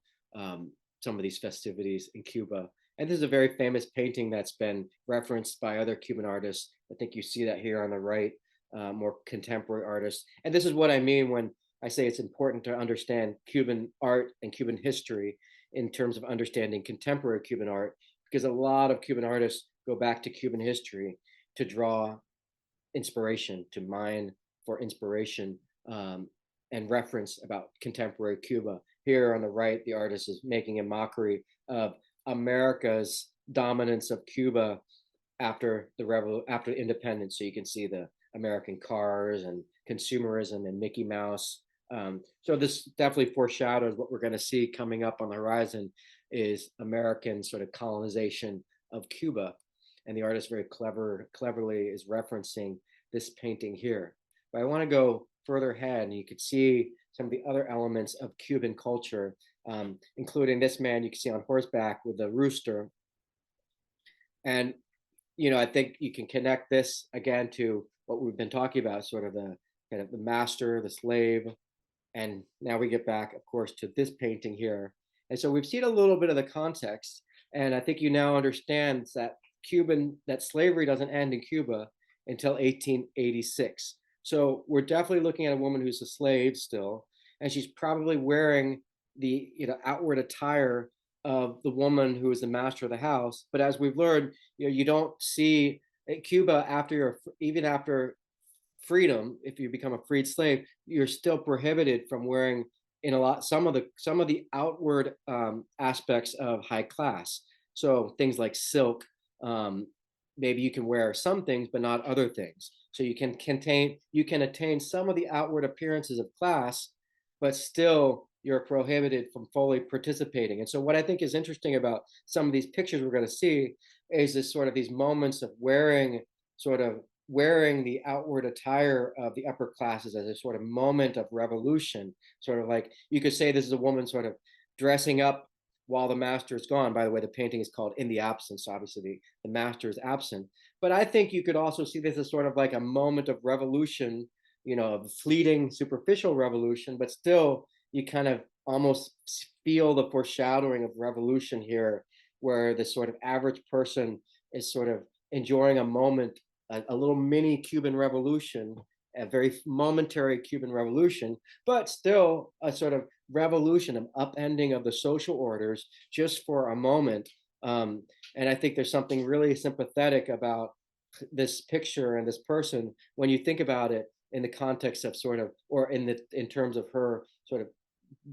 some of these festivities in Cuba. And this is a very famous painting that's been referenced by other Cuban artists. I think you see that here on the right, more contemporary artists. And this is what I mean when I say it's important to understand Cuban art and Cuban history in terms of understanding contemporary Cuban art, because a lot of Cuban artists go back to Cuban history to draw inspiration, to mine for inspiration and reference about contemporary Cuba. Here on the right, the artist is making a mockery of America's dominance of Cuba after the independence. So you can see the American cars and consumerism and Mickey Mouse. So this definitely foreshadows what we're going to see coming up on the horizon is American sort of colonization of Cuba. And the artist very cleverly is referencing this painting here. But I want to go further ahead, and you could see some of the other elements of Cuban culture, including this man you can see on horseback with a rooster. And, I think you can connect this again to what we've been talking about, sort of the kind of the master, the slave. And now we get back, of course, to this painting here. And so we've seen a little bit of the context. And I think you now understand that slavery doesn't end in Cuba until 1886. So we're definitely looking at a woman who's a slave still, and she's probably wearing the outward attire of the woman who is the master of the house. But as we've learned, you don't see Cuba even after freedom. If you become a freed slave, you're still prohibited from wearing some of the outward aspects of high class. So things like silk. Maybe you can wear some things, but not other things. So you can attain some of the outward appearances of class, but still you're prohibited from fully participating. And so what I think is interesting about some of these pictures we're going to see is this sort of these moments of wearing the outward attire of the upper classes as a sort of moment of revolution. Sort of like you could say this is a woman sort of dressing up while the master is gone. By the way, the painting is called In the Absence. Obviously, the master is absent. But I think you could also see this as sort of like a moment of revolution, of fleeting, superficial revolution, but still you kind of almost feel the foreshadowing of revolution here, where the sort of average person is sort of enjoying a moment, a little mini Cuban revolution, a very momentary Cuban revolution, but still a sort of revolution, an upending of the social orders just for a moment. And I think there's something really sympathetic about this picture and this person when you think about it in the context of sort of, or in terms of her sort of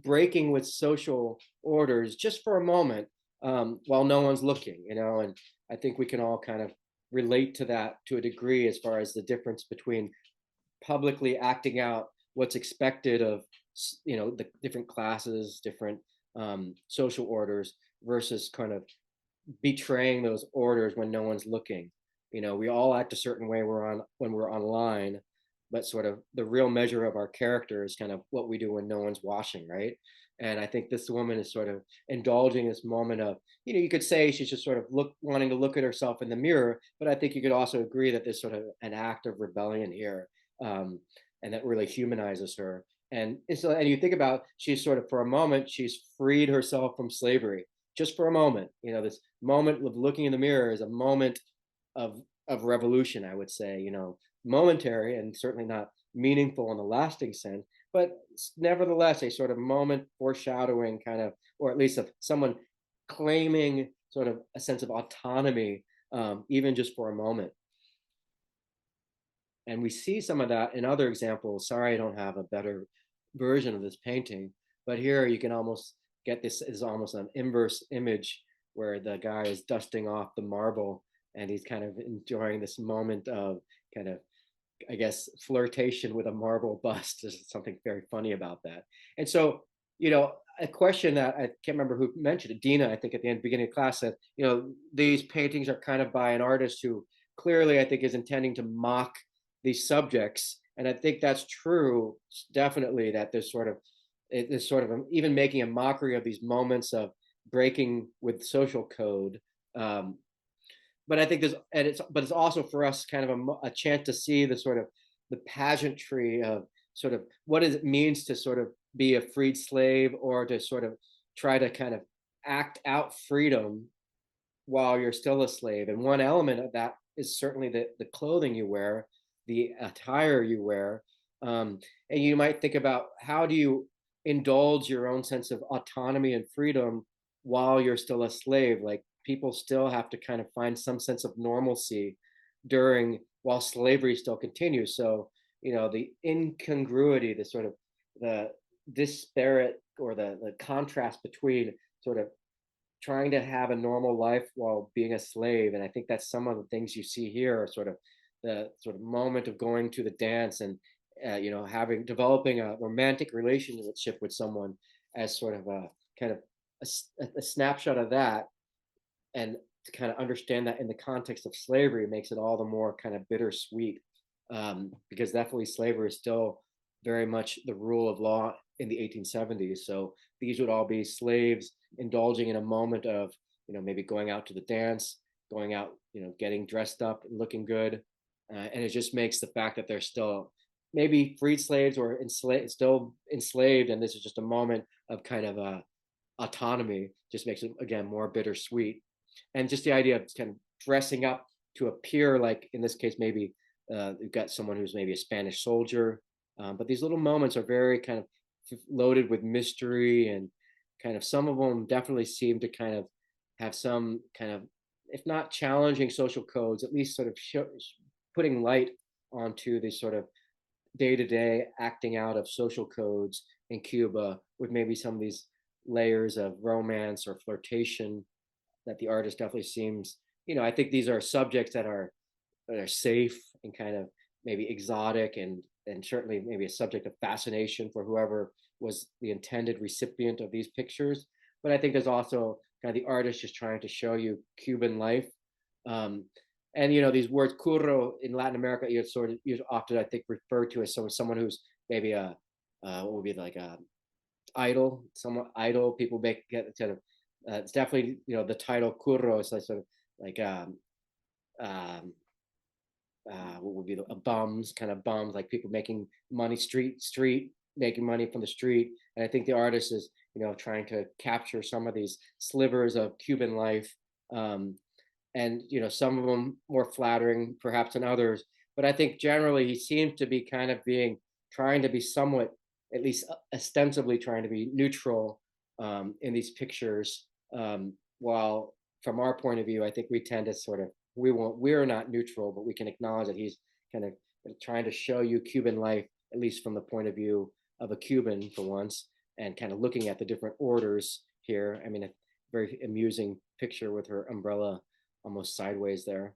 breaking with social orders just for a moment while no one's looking, and I think we can all kind of relate to that to a degree as far as the difference between publicly acting out what's expected of the different classes, different social orders versus kind of betraying those orders when no one's looking. We all act a certain way when we're online, but sort of the real measure of our character is kind of what we do when no one's watching, right? And I think this woman is sort of indulging this moment of, you could say she's just sort of wanting to look at herself in the mirror, but I think you could also agree that there's sort of an act of rebellion here, and that really humanizes her. And you think about, she's sort of, for a moment, she's freed herself from slavery, just for a moment. This moment of looking in the mirror is a moment of revolution, I would say, momentary and certainly not meaningful in the lasting sense, but nevertheless a sort of moment foreshadowing kind of, or at least of someone claiming sort of a sense of autonomy, even just for a moment. And we see some of that in other examples. Sorry, I don't have a better version of this painting, but here you can almost get this is almost an inverse image where the guy is dusting off the marble and he's kind of enjoying this moment of kind of, I guess, flirtation with a marble bust. There's something very funny about that. And so, a question that I can't remember who mentioned it, Dina, I think at the beginning of class said, these paintings are kind of by an artist who clearly I think is intending to mock these subjects. And I think that's true, definitely, that there's sort of even making a mockery of these moments of breaking with social code. But I think it's also for us kind of a chance to see the sort of the pageantry of sort of what it means to sort of be a freed slave, or to sort of try to kind of act out freedom while you're still a slave. And one element of that is certainly the clothing you wear, the attire you wear. And you might think about, how do you indulge your own sense of autonomy and freedom while you're still a slave? Like, people still have to kind of find some sense of normalcy while slavery still continues. So, the incongruity, the sort of the disparate, or the contrast between sort of trying to have a normal life while being a slave. And I think that's some of the things you see here, are sort of the sort of moment of going to the dance and developing a romantic relationship with someone, as sort of a kind of a snapshot of that. And to kind of understand that in the context of slavery makes it all the more kind of bittersweet, because definitely slavery is still very much the rule of law in the 1870s. So these would all be slaves indulging in a moment of, maybe going out to the dance, going out, getting dressed up and looking good. And it just makes the fact that they're still maybe freed slaves or still enslaved, and this is just a moment of kind of autonomy, just makes it again more bittersweet. And just the idea of kind of dressing up to appear like, in this case, maybe you've got someone who's maybe a Spanish soldier, but these little moments are very kind of loaded with mystery, and kind of some of them definitely seem to kind of have some kind of, if not challenging social codes, at least sort of putting light onto this sort of day-to-day acting out of social codes in Cuba, with maybe some of these layers of romance or flirtation that the artist definitely seems, I think these are subjects that are safe and kind of maybe exotic, and certainly maybe a subject of fascination for whoever was the intended recipient of these pictures. But I think there's also kind of the artist just trying to show you Cuban life. And these words curro in Latin America, you're often, I think, referred to as someone who's maybe what would be like a idol, somewhat idol. People get kind of it's definitely, the title curro is like sort of like what would be bums, kind of bums, like people making money, street making money from the street. And I think the artist is, trying to capture some of these slivers of Cuban life, and some of them more flattering perhaps than others. But I think generally he seems to be kind of trying to be somewhat, at least ostensibly, trying to be neutral in these pictures, while from our point of view, I think we tend to sort of, we're not neutral, but we can acknowledge that he's kind of trying to show you Cuban life, at least from the point of view of a Cuban for once, and kind of looking at the different orders here. I mean, a very amusing picture with her umbrella almost sideways there.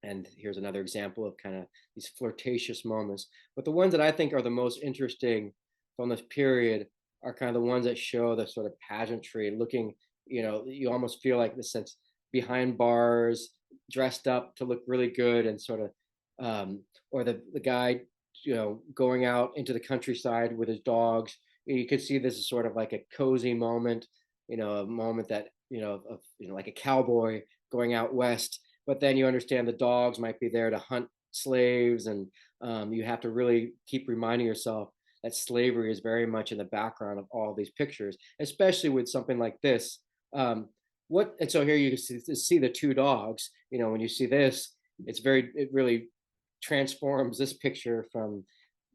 And here's another example of kind of these flirtatious moments. But the ones that I think are the most interesting from this period are kind of the ones that show the sort of pageantry, looking, you almost feel like, the sense, behind bars, dressed up to look really good, and sort of, or the guy, going out into the countryside with his dogs. You could see this is sort of like a cozy moment, a moment that, of, like a cowboy going out west. But then you understand the dogs might be there to hunt slaves, and you have to really keep reminding yourself that slavery is very much in the background of all these pictures, especially with something like this. And so here you see the two dogs. When you see this, it really transforms this picture from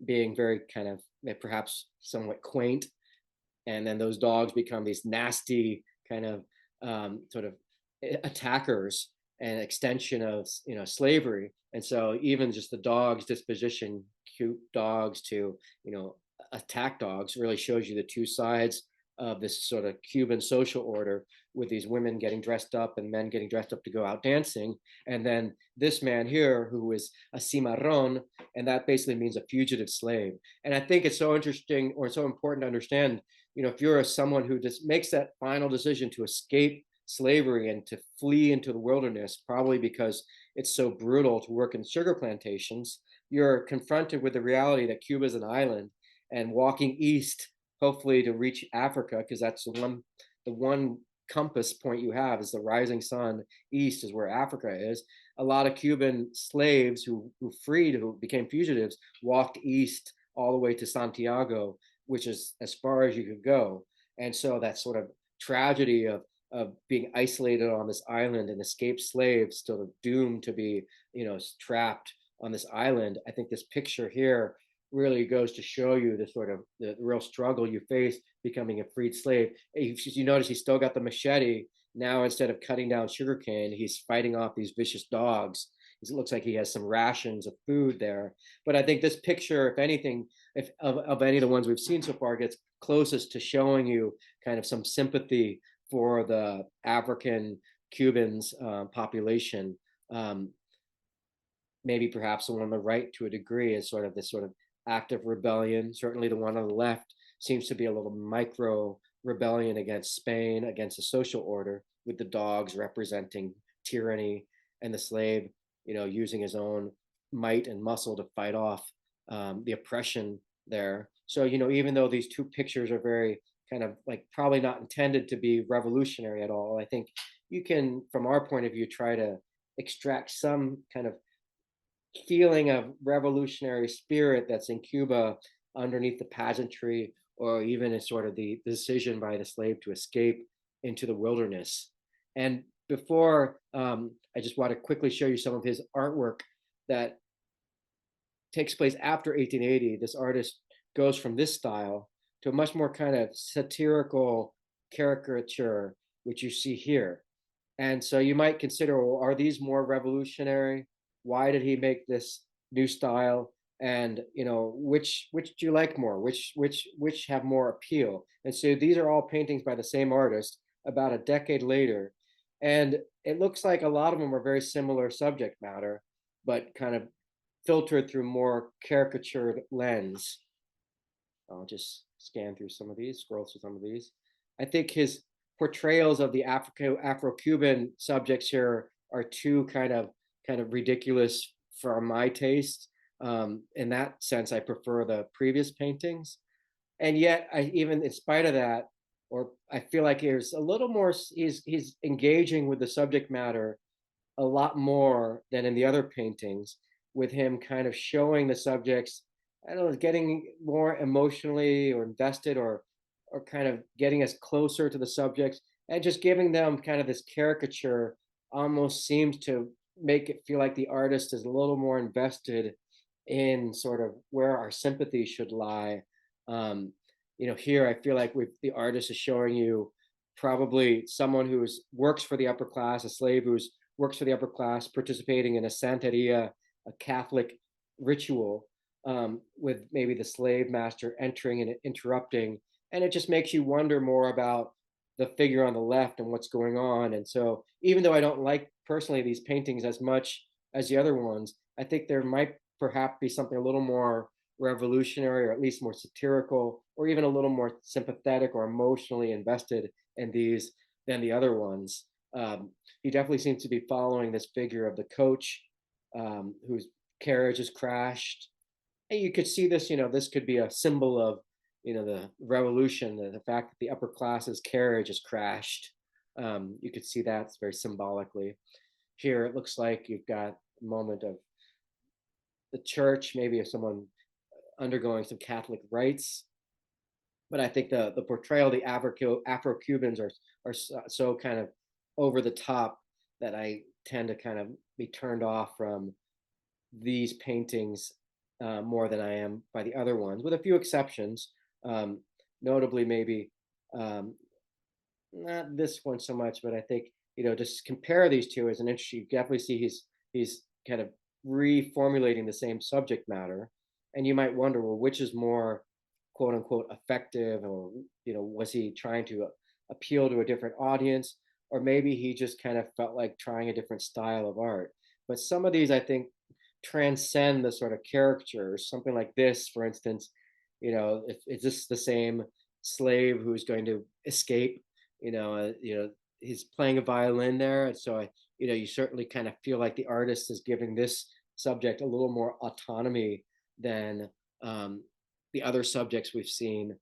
being very kind of perhaps somewhat quaint, and then those dogs become these nasty kind of sort of attackers and extension of slavery. And so even just the dog's disposition, cute dogs to attack dogs, really shows you the two sides of this sort of Cuban social order, with these women getting dressed up and men getting dressed up to go out dancing. And then this man here who is a cimarron, and that basically means a fugitive slave. And I think it's so interesting, or so important to understand, if you're someone who just makes that final decision to escape slavery and to flee into the wilderness, probably because it's so brutal to work in sugar plantations, you're confronted with the reality that Cuba is an island, and walking east, hopefully to reach Africa, because that's the one compass point you have is the rising sun. East is where Africa is. A lot of Cuban slaves who freed, who became fugitives, walked east all the way to Santiago, which is as far as you could go. And so that sort of tragedy of being isolated on this island and escaped slaves, sort of doomed to be, trapped on this island. I think this picture here really goes to show you the sort of the real struggle you face becoming a freed slave. You notice he's still got the machete. Now, instead of cutting down sugarcane, he's fighting off these vicious dogs. It looks like he has some rations of food there. But I think this picture, if anything, if of any of the ones we've seen so far, gets closest to showing you kind of some sympathy for the African Cubans population. Maybe perhaps the one on the right, to a degree, is sort of this sort of active rebellion. Certainly the one on the left seems to be a little micro rebellion against Spain, against the social order, with the dogs representing tyranny and the slave, using his own might and muscle to fight off the oppression there. So, even though these two pictures are very kind of like probably not intended to be revolutionary at all, I think you can, from our point of view, try to extract some kind of feeling of revolutionary spirit that's in Cuba underneath the pageantry, or even in sort of the decision by the slave to escape into the wilderness. And before, I just want to quickly show you some of his artwork that takes place after 1880. This artist goes from this style to a much more kind of satirical caricature, which you see here. And so you might consider, well, are these more revolutionary? Why did he make this new style? And which do you like more? Which have more appeal? And so these are all paintings by the same artist about a decade later, and it looks like a lot of them are very similar subject matter, but kind of filtered through more caricatured lens. I'll just scan through some of these, scroll through some of these. I think his portrayals of the Afro-Cuban subjects here are too kind of ridiculous for my taste. In that sense, I prefer the previous paintings. And yet, even in spite of that, or I feel like there's a little more, he's engaging with the subject matter a lot more than in the other paintings, with him kind of showing the subjects, I don't know, getting more emotionally or invested, or kind of getting us closer to the subjects, and just giving them kind of this caricature almost seems to make it feel like the artist is a little more invested in sort of where our sympathy should lie. Here I feel like the artist is showing you probably someone who works for the upper class, a slave who's works for the upper class, participating in a santeria, a Catholic ritual, with maybe the slave master entering and interrupting. And it just makes you wonder more about the figure on the left and what's going on. And so even though I don't like personally these paintings as much as the other ones, I think there might perhaps be something a little more revolutionary, or at least more satirical, or even a little more sympathetic or emotionally invested in these than the other ones. He definitely seems to be following this figure of the coach, whose carriage has crashed. And you could see this, this could be a symbol of, the revolution, the fact that the upper class's carriage has crashed. You could see that very symbolically. Here, it looks like you've got a moment of the church, maybe of someone undergoing some Catholic rites. But I think the portrayal of the Afro-Cubans are so kind of over the top that I tend to kind of be turned off from these paintings more than I am by the other ones, with a few exceptions. Notably, maybe not this one so much, but I think just compare these two as an interesting. You definitely see he's kind of reformulating the same subject matter, and you might wonder, well, which is more quote unquote effective, or was he trying to appeal to a different audience, or maybe he just kind of felt like trying a different style of art. But some of these, I think, transcend the sort of characters. Something like this, for instance, if is this the same slave who's going to escape? He's playing a violin there, and so you certainly kind of feel like the artist is giving this subject a little more autonomy than the other subjects we've seen,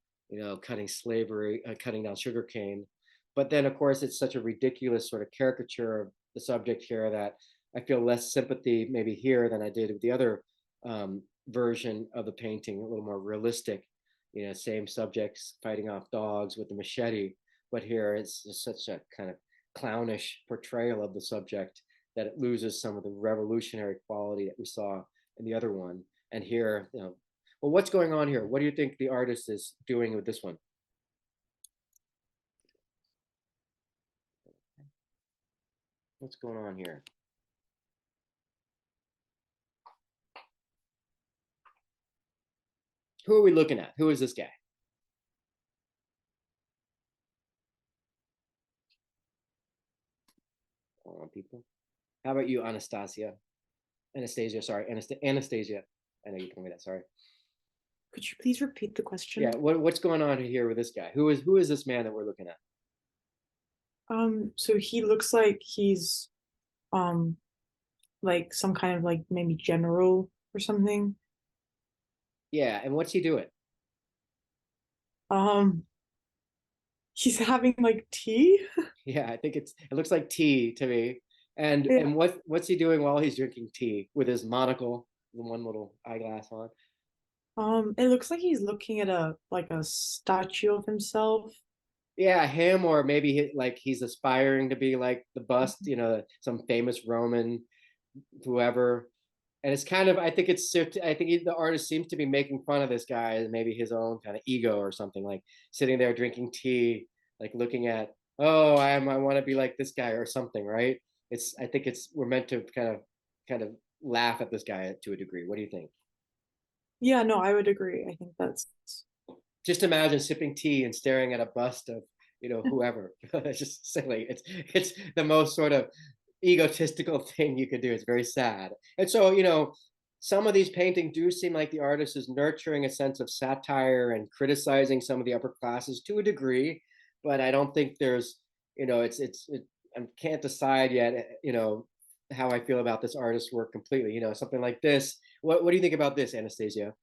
cutting slavery, cutting down sugarcane. But then, of course, it's such a ridiculous sort of caricature of the subject here that I feel less sympathy maybe here than I did with the other version of the painting, a little more realistic, same subjects fighting off dogs with the machete. But here it's just such a kind of clownish portrayal of the subject that it loses some of the revolutionary quality that we saw in the other one. And here, well, what's going on here? What do you think the artist is doing with this one? What's going on here? Who are we looking at? Who is this guy? People. How about you, Anastasia? Anastasia, sorry, Anastasia. I know you told me that. Sorry. Could you please repeat the question? Yeah. What's going on here with this guy? Who is this man that we're looking at? So he looks like he's like some kind of like maybe general or something. Yeah, and what's he doing? He's having like tea. Yeah, I think it looks like tea to me. And Yeah. and what's he doing while he's drinking tea with his monocle, the one little eyeglass on? It looks like he's looking at a statue of himself. Yeah, him, or maybe he's aspiring to be like the bust, some famous Roman, whoever. And it's kind of, I think the artist seems to be making fun of this guy as maybe his own kind of ego or something, like sitting there drinking tea, like looking at, oh, I want to be like this guy or something, right? I think we're meant to kind of laugh at this guy to a degree. What do you think? Yeah, no, I would agree. I think that's Just imagine sipping tea and staring at a bust of whoever. It's just silly. It's the most sort of egotistical thing you could do. It's very sad. And so some of these paintings do seem like the artist is nurturing a sense of satire and criticizing some of the upper classes to a degree, but I don't think there's I can't decide yet how I feel about this artist's work completely. Something like this. What do you think about this, Anastasia?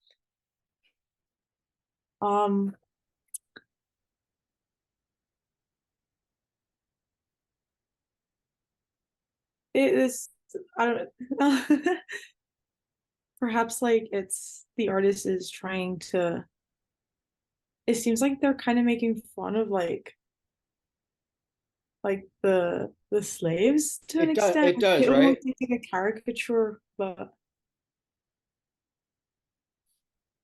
it is, I don't know. Perhaps like it's the artist is trying to, it seems like they're kind of making fun of like the slaves to an extent. It does, It right? almost looks like a caricature, but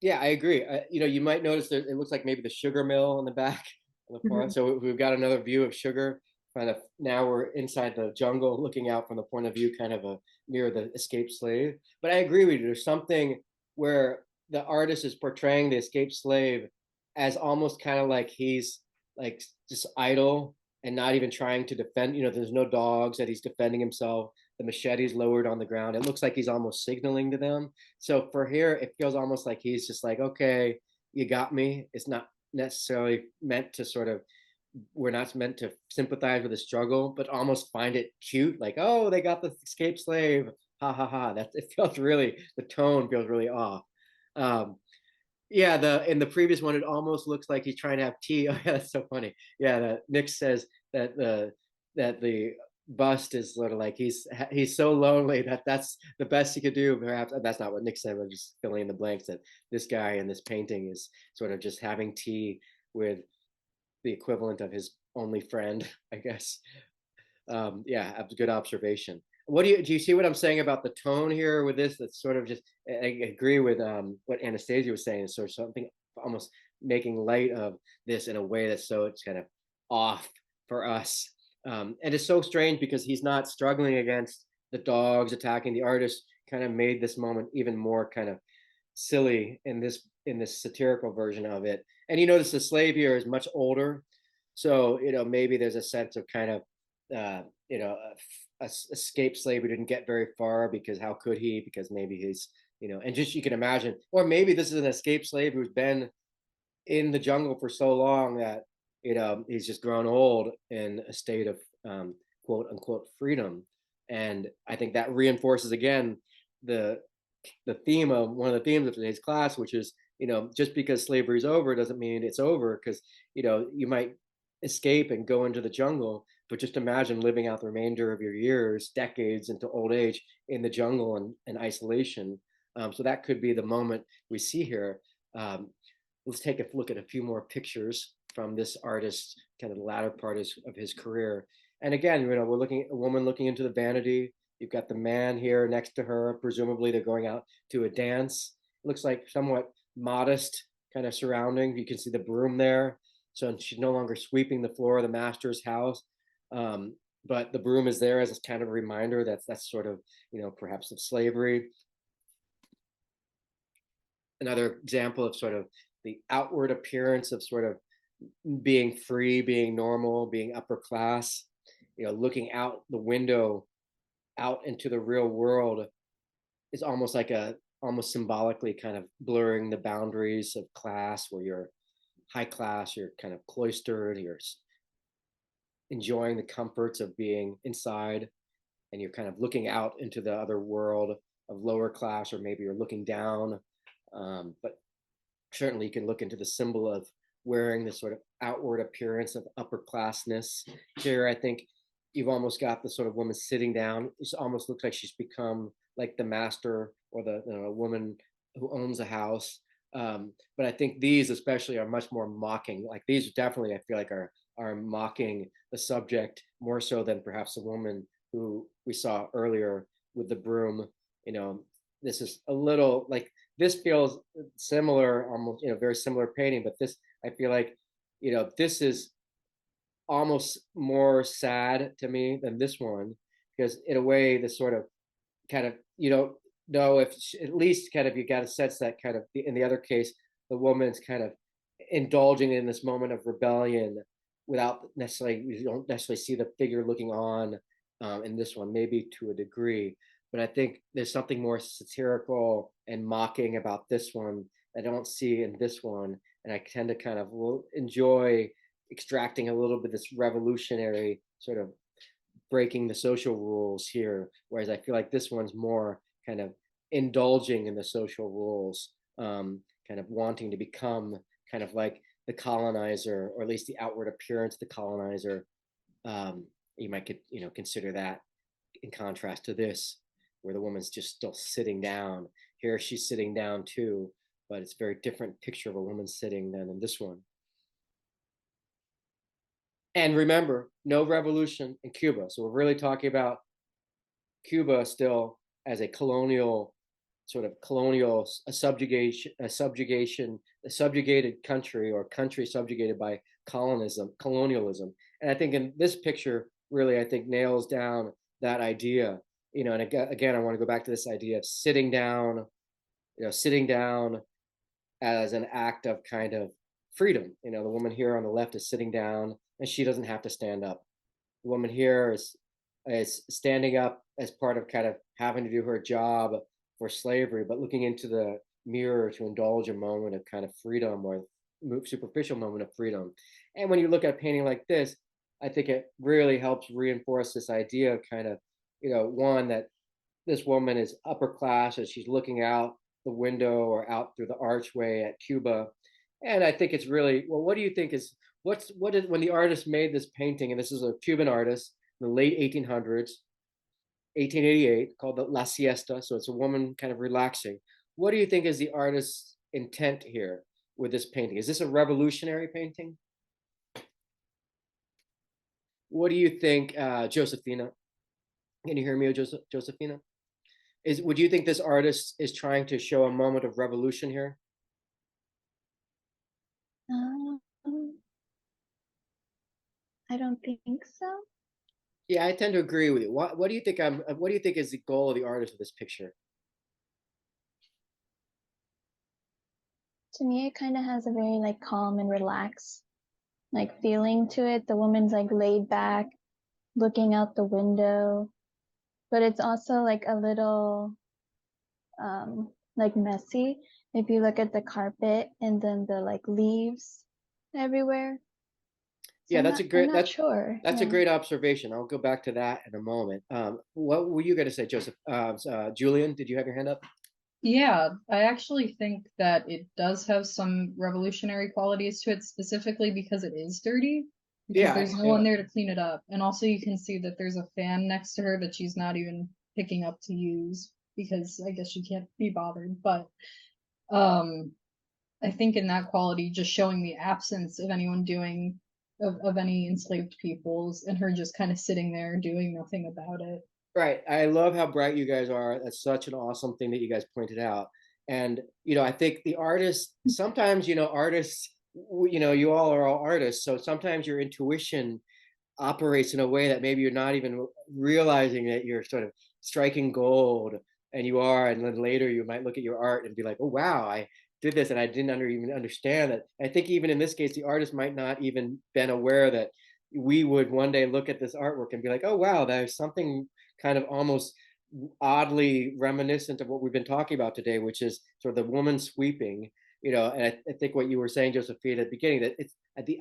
Yeah, I agree. You might notice that it looks like maybe the sugar mill in the back of the front. So we've got another view of sugar. Kind of now we're inside the jungle, looking out from the point of view, kind of near the escaped slave. But I agree with you. There's something where the artist is portraying the escaped slave as almost kind of like he's like just idle and not even trying to defend. There's no dogs that he's defending himself. The machete's lowered on the ground. It looks like he's almost signaling to them. So for here, it feels almost like he's just like, okay, you got me. It's not necessarily meant to we're not meant to sympathize with the struggle, but almost find it cute. Like, oh, they got the escaped slave. Ha ha ha. The tone feels really off. Yeah, in the previous one, it almost looks like he's trying to have tea. Oh yeah, that's so funny. Yeah, Nick says that the bust is sort of like he's so lonely that that's the best he could do. Perhaps that's not what Nick said. I'm just filling in the blanks that this guy in this painting is sort of just having tea with the equivalent of his only friend, I guess. Yeah, a good observation. What do you see what I'm saying about the tone here with this? That's sort of just, I agree with what Anastasia was saying, sort of something almost making light of this in a way that's so it's kind of off for us. And it's so strange because he's not struggling against the dogs attacking the artist, kind of made this moment even more kind of silly in this satirical version of it. And you notice the slave here is much older, so maybe there's a sense of kind of escaped slave who didn't get very far because how could he? Because maybe he's and just you can imagine, or maybe this is an escaped slave who's been in the jungle for so long that he's just grown old in a state of quote unquote freedom. And I think that reinforces again the theme of one of the themes of today's class, which is just because slavery is over doesn't mean it's over, because you might escape and go into the jungle, but just imagine living out the remainder of your years, decades into old age in the jungle and isolation. So that could be the moment we see here. Let's take a look at a few more pictures from this artist's kind of the latter part of his career. And again, we're looking at a woman looking into the vanity. You've got the man here next to her. Presumably they're going out to a dance. It looks like somewhat modest kind of surrounding. You can see the broom there. So she's no longer sweeping the floor of the master's house. But the broom is there as a kind of a reminder that that's sort of, perhaps of slavery. Another example of sort of the outward appearance of sort of being free, being normal, being upper class, looking out the window out into the real world is almost like almost symbolically kind of blurring the boundaries of class, where you're high class, you're kind of cloistered, you're enjoying the comforts of being inside, and you're kind of looking out into the other world of lower class, or maybe you're looking down. But certainly you can look into the symbol of wearing this sort of outward appearance of upper classness. Here, I think you've almost got the sort of woman sitting down. It almost looks like she's become like the master or the woman who owns a house. But I think these especially are much more mocking. Like these definitely, I feel like are mocking the subject more so than perhaps the woman who we saw earlier with the broom. This is a little like, this feels similar, almost, very similar painting, but this, I feel like, this is almost more sad to me than this one, because in a way, this sort of kind of, you don't know if at least kind of you got a sense that kind of in the other case, the woman's kind of indulging in this moment of rebellion without necessarily, you don't necessarily see the figure looking on. In this one, maybe to a degree, but I think there's something more satirical and mocking about this one I don't see in this one, and I tend to kind of enjoy extracting a little bit of this revolutionary sort of breaking the social rules here, whereas I feel like this one's more kind of indulging in the social rules, kind of wanting to become kind of like the colonizer, or at least the outward appearance of the colonizer. You might consider that in contrast to this, where the woman's just still sitting down. Here she's sitting down too, but it's a very different picture of a woman sitting than in this one. And remember, no revolution in Cuba. So we're really talking about Cuba still as a colonial, sort of colonial, a subjugated country, or country subjugated by colonialism. And I think in this picture, really, I think nails down that idea. And again, I want to go back to this idea of sitting down, sitting down as an act of kind of freedom. The woman here on the left is sitting down, and she doesn't have to stand up. The woman here is standing up as part of kind of having to do her job for slavery, but looking into the mirror to indulge a moment of kind of freedom, or superficial moment of freedom. And when you look at a painting like this, I think it really helps reinforce this idea of kind of, one, that this woman is upper class as she's looking out the window or out through the archway at Cuba. And I think it's really, well, what do you think is, when the artist made this painting, and this is a Cuban artist in the late 1800s, 1888, called the La Siesta. So it's a woman kind of relaxing. What do you think is the artist's intent here with this painting? Is this a revolutionary painting? What do you think, Josefina? Can you hear me, Josephina? Would you think this artist is trying to show a moment of revolution here? Um, I don't think so. Yeah, I tend to agree with you. What do you think what do you think is the goal of the artist of this picture? To me, it kind of has a very like calm and relaxed like feeling to it. The woman's like laid back, looking out the window, but it's also like a little like messy if you look at the carpet and then the like leaves everywhere. So Yeah, I'm not sure. that's a Yeah. great observation. I'll go back to that in a moment. What were you going to say, Joseph? Julian, did you have your hand up? Yeah, I actually think that it does have some revolutionary qualities to it, specifically because it is dirty, because Yeah, there's no one there to clean it up. And also you can see that there's a fan next to her that she's not even picking up to use because I guess she can't be bothered. But um I think in that quality, just showing the absence of anyone doing of any enslaved peoples and her just kind of sitting there doing nothing about it. right. I love how bright you guys are. That's such an awesome thing that you guys pointed out. And, I think the artists, sometimes, artists, you all are all artists. So sometimes your intuition operates in a way that maybe you're not even realizing that you're sort of striking gold, and you are. And then later you might look at your art and be like, oh, wow, I did this and I didn't even understand that. I think even in this case, the artist might not even been aware that we would one day look at this artwork and be like, oh, wow, there's something kind of almost oddly reminiscent of what we've been talking about today, which is sort of the woman sweeping, and I think what you were saying, Josephine, at the beginning, that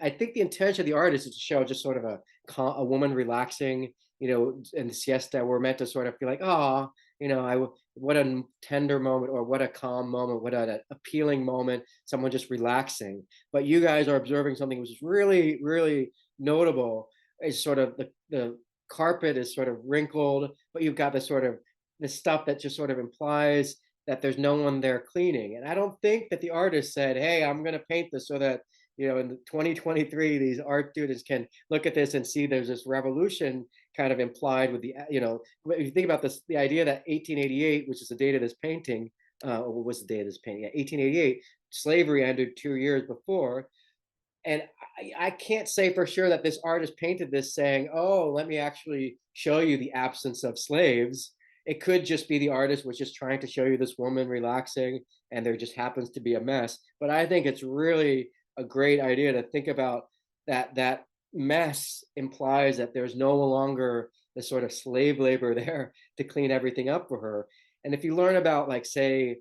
I think the intention of the artist is to show just sort of a woman relaxing, in the siesta. We're meant to sort of feel like, oh, what a tender moment, or what a calm moment, what an appealing moment, someone just relaxing. But you guys are observing something which is really, really notable. Is sort of the carpet is sort of wrinkled, but you've got this stuff that just sort of implies that there's no one there cleaning. And I don't think that the artist said, hey, I'm going to paint this so that, in 2023, these art students can look at this and see there's this revolution kind of implied with if you think about this, the idea that 1888, which is the date of this painting, or what was the date of this painting? Yeah, 1888, slavery ended 2 years before. And I can't say for sure that this artist painted this saying, oh, let me actually show you the absence of slaves. It could just be the artist was just trying to show you this woman relaxing, and there just happens to be a mess. But I think it's really a great idea to think about that mess implies that there's no longer the sort of slave labor there to clean everything up for her. And if you learn about, like, say,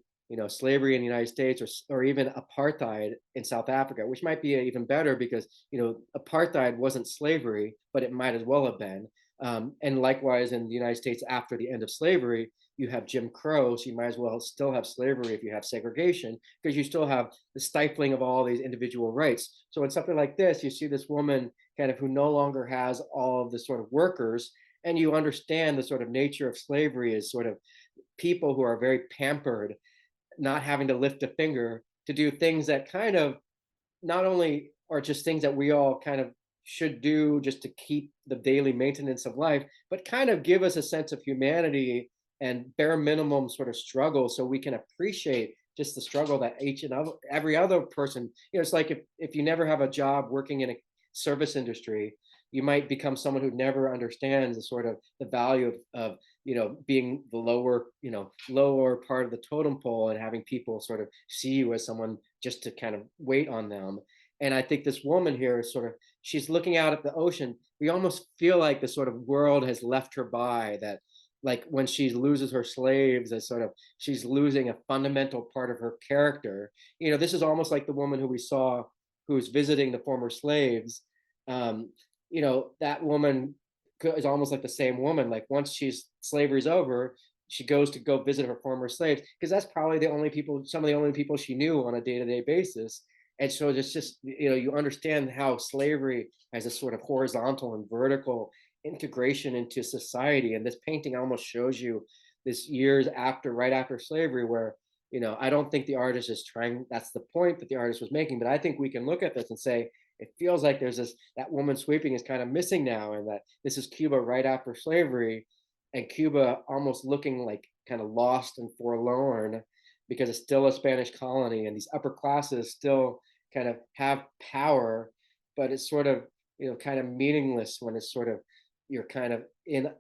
slavery in the United States, or even apartheid in South Africa, which might be even better because, apartheid wasn't slavery, but it might as well have been. And likewise, in the United States, after the end of slavery, you have Jim Crow, so you might as well still have slavery if you have segregation, because you still have the stifling of all these individual rights. So in something like this, you see this woman kind of who no longer has all of the sort of workers, and you understand the sort of nature of slavery as sort of people who are very pampered, not having to lift a finger to do things that kind of not only are just things that we all kind of should do just to keep the daily maintenance of life, but kind of give us a sense of humanity and bare minimum sort of struggle, so we can appreciate just the struggle that each and every other person, it's like if you never have a job working in a service industry, you might become someone who never understands the sort of the value of being the lower part of the totem pole, and having people sort of see you as someone just to kind of wait on them. And I think this woman here is sort of, she's looking out at the ocean. We almost feel like the sort of world has left her by, that like when she loses her slaves, as sort of she's losing a fundamental part of her character. This is almost like the woman who we saw, who's visiting the former slaves. um, that woman is almost like the same woman. Like, once slavery's over, she goes to go visit her former slaves, because that's probably some of the only people she knew on a day-to-day basis. And so it's just, you understand how slavery has a sort of horizontal and vertical integration into society. And this painting almost shows you this right after slavery, where, I don't think the artist is trying, that's the point that the artist was making. But I think we can look at this and say, it feels like there's that woman sweeping is kind of missing now, and that this is Cuba right after slavery. and Cuba almost looking like kind of lost and forlorn because it's still a Spanish colony, and these upper classes still kind of have power, but it's sort of, kind of meaningless when it's sort of, you're kind of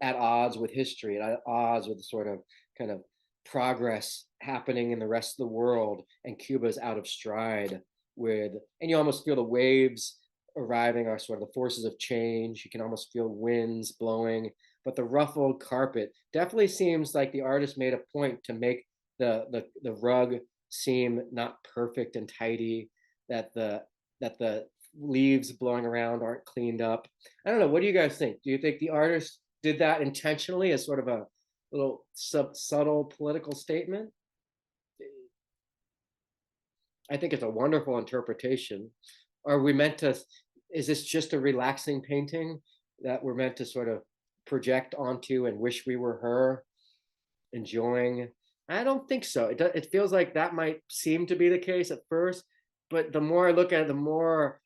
at odds with history, at odds with the sort of kind of progress happening in the rest of the world, and Cuba's out of stride with, and you almost feel the waves arriving are sort of the forces of change. You can almost feel winds blowing, but the ruffled carpet definitely seems like the artist made a point to make the rug seem not perfect and tidy, that the leaves blowing around aren't cleaned up. I don't know. What do you guys think? Do you think the artist did that intentionally as sort of a little subtle political statement? I think it's a wonderful interpretation. Are we meant to, is this just a relaxing painting that we're meant to sort of project onto and wish we were her, enjoying? I don't think so. It feels like that might seem to be the case at first, but the more I look at it, the more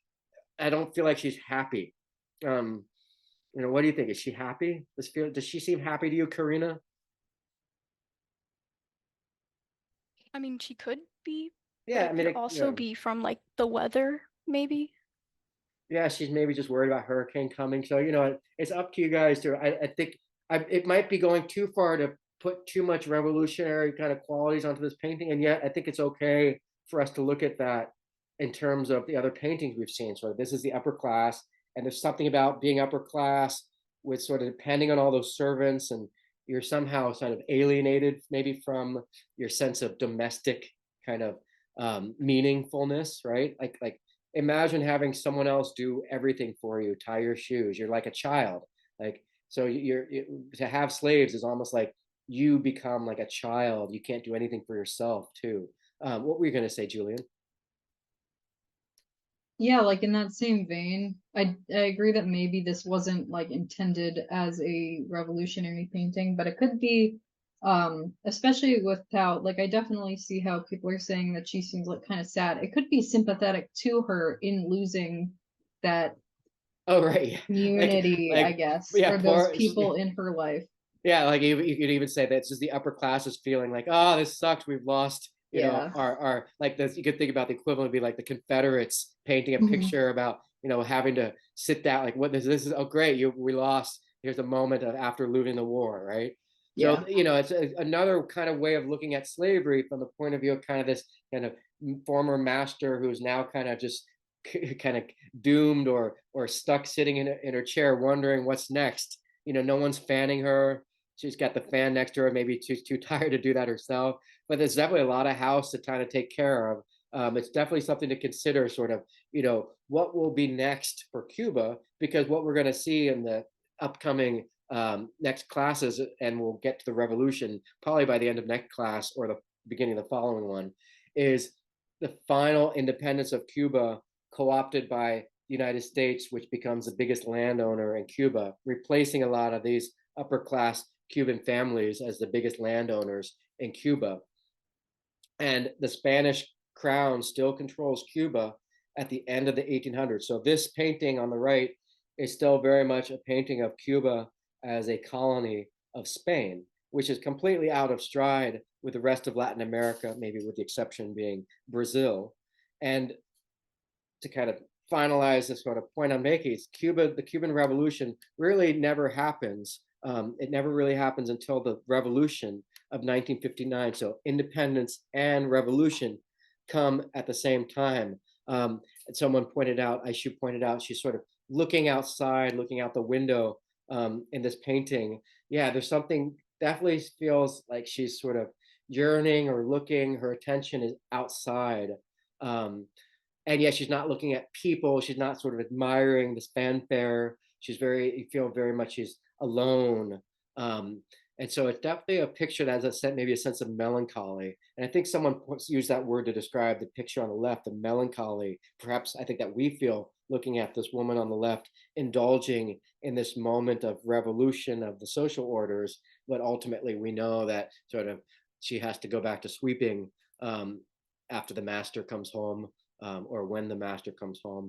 I don't feel like she's happy. What do you think? Is she happy? Does she seem happy to you, Karina? I mean, she could be, but Yeah, I it mean, could also be from like the weather, maybe. yeah, she's maybe just worried about hurricane coming. So, it's up to you guys to, I think it might be going too far to put too much revolutionary kind of qualities onto this painting. And yet I think it's okay for us to look at that in terms of the other paintings we've seen. So this is the upper class, and there's something about being upper class with sort of depending on all those servants, and you're somehow sort of alienated maybe from your sense of domestic kind of meaningfulness, right? Like imagine having someone else do everything for you, tie your shoes. You're like a child. Like, so to have slaves is almost like you become like a child. You can't do anything for yourself too. What were you going to say, Julian? Yeah, like in that same vein, I agree that maybe this wasn't like intended as a revolutionary painting, but it could be, especially without, like, I definitely see how people are saying that she seems like kind of sad. It could be sympathetic to her in losing that Oh, right. community, I guess, yeah, or those poor, people in her life. yeah, like you could even say that it's just the upper classes feeling like, oh, this sucks. We've lost, Yeah. our like this. You could think about the equivalent would be like the Confederates painting a Mhm. picture about, having to sit down. Like, what this is? Oh, great, we lost. Here's a moment of after losing the war, right? Yeah. So, it's another kind of way of looking at slavery from the point of view of kind of this kind of former master who's now kind of just kind of doomed or stuck sitting in her chair wondering what's next. No one's fanning her. She's got the fan next to her. Maybe she's too tired to do that herself. But there's definitely a lot of house to kind of take care of. It's definitely something to consider, sort of, what will be next for Cuba, because what we're going to see in the upcoming next classes, and we'll get to the revolution probably by the end of next class or the beginning of the following one, is the final independence of Cuba, co-opted by the United States, which becomes the biggest landowner in Cuba, replacing a lot of these upper class Cuban families as the biggest landowners in Cuba. And the Spanish crown still controls Cuba at the end of the 1800s. So this painting on the right is still very much a painting of Cuba as a colony of Spain, which is completely out of stride with the rest of Latin America, maybe with the exception being Brazil. And to kind of finalize this sort of point I'm making, the Cuban Revolution really never happens. It never really happens until the revolution of 1959. So independence and revolution come at the same time. And someone pointed out, I should point it out, she's sort of looking outside, looking out the window in this painting. Yeah, there's something, definitely feels like she's sort of yearning or looking, her attention is outside. And yet she's not looking at people. She's not sort of admiring this fanfare. You feel very much she's alone. And so it's definitely a picture that has maybe a sense of melancholy. And I think someone used that word to describe the picture on the left, the melancholy. Perhaps I think that we feel looking at this woman on the left, indulging in this moment of revolution of the social orders. But ultimately we know that sort of she has to go back to sweeping after the master comes home. Or when the master comes home.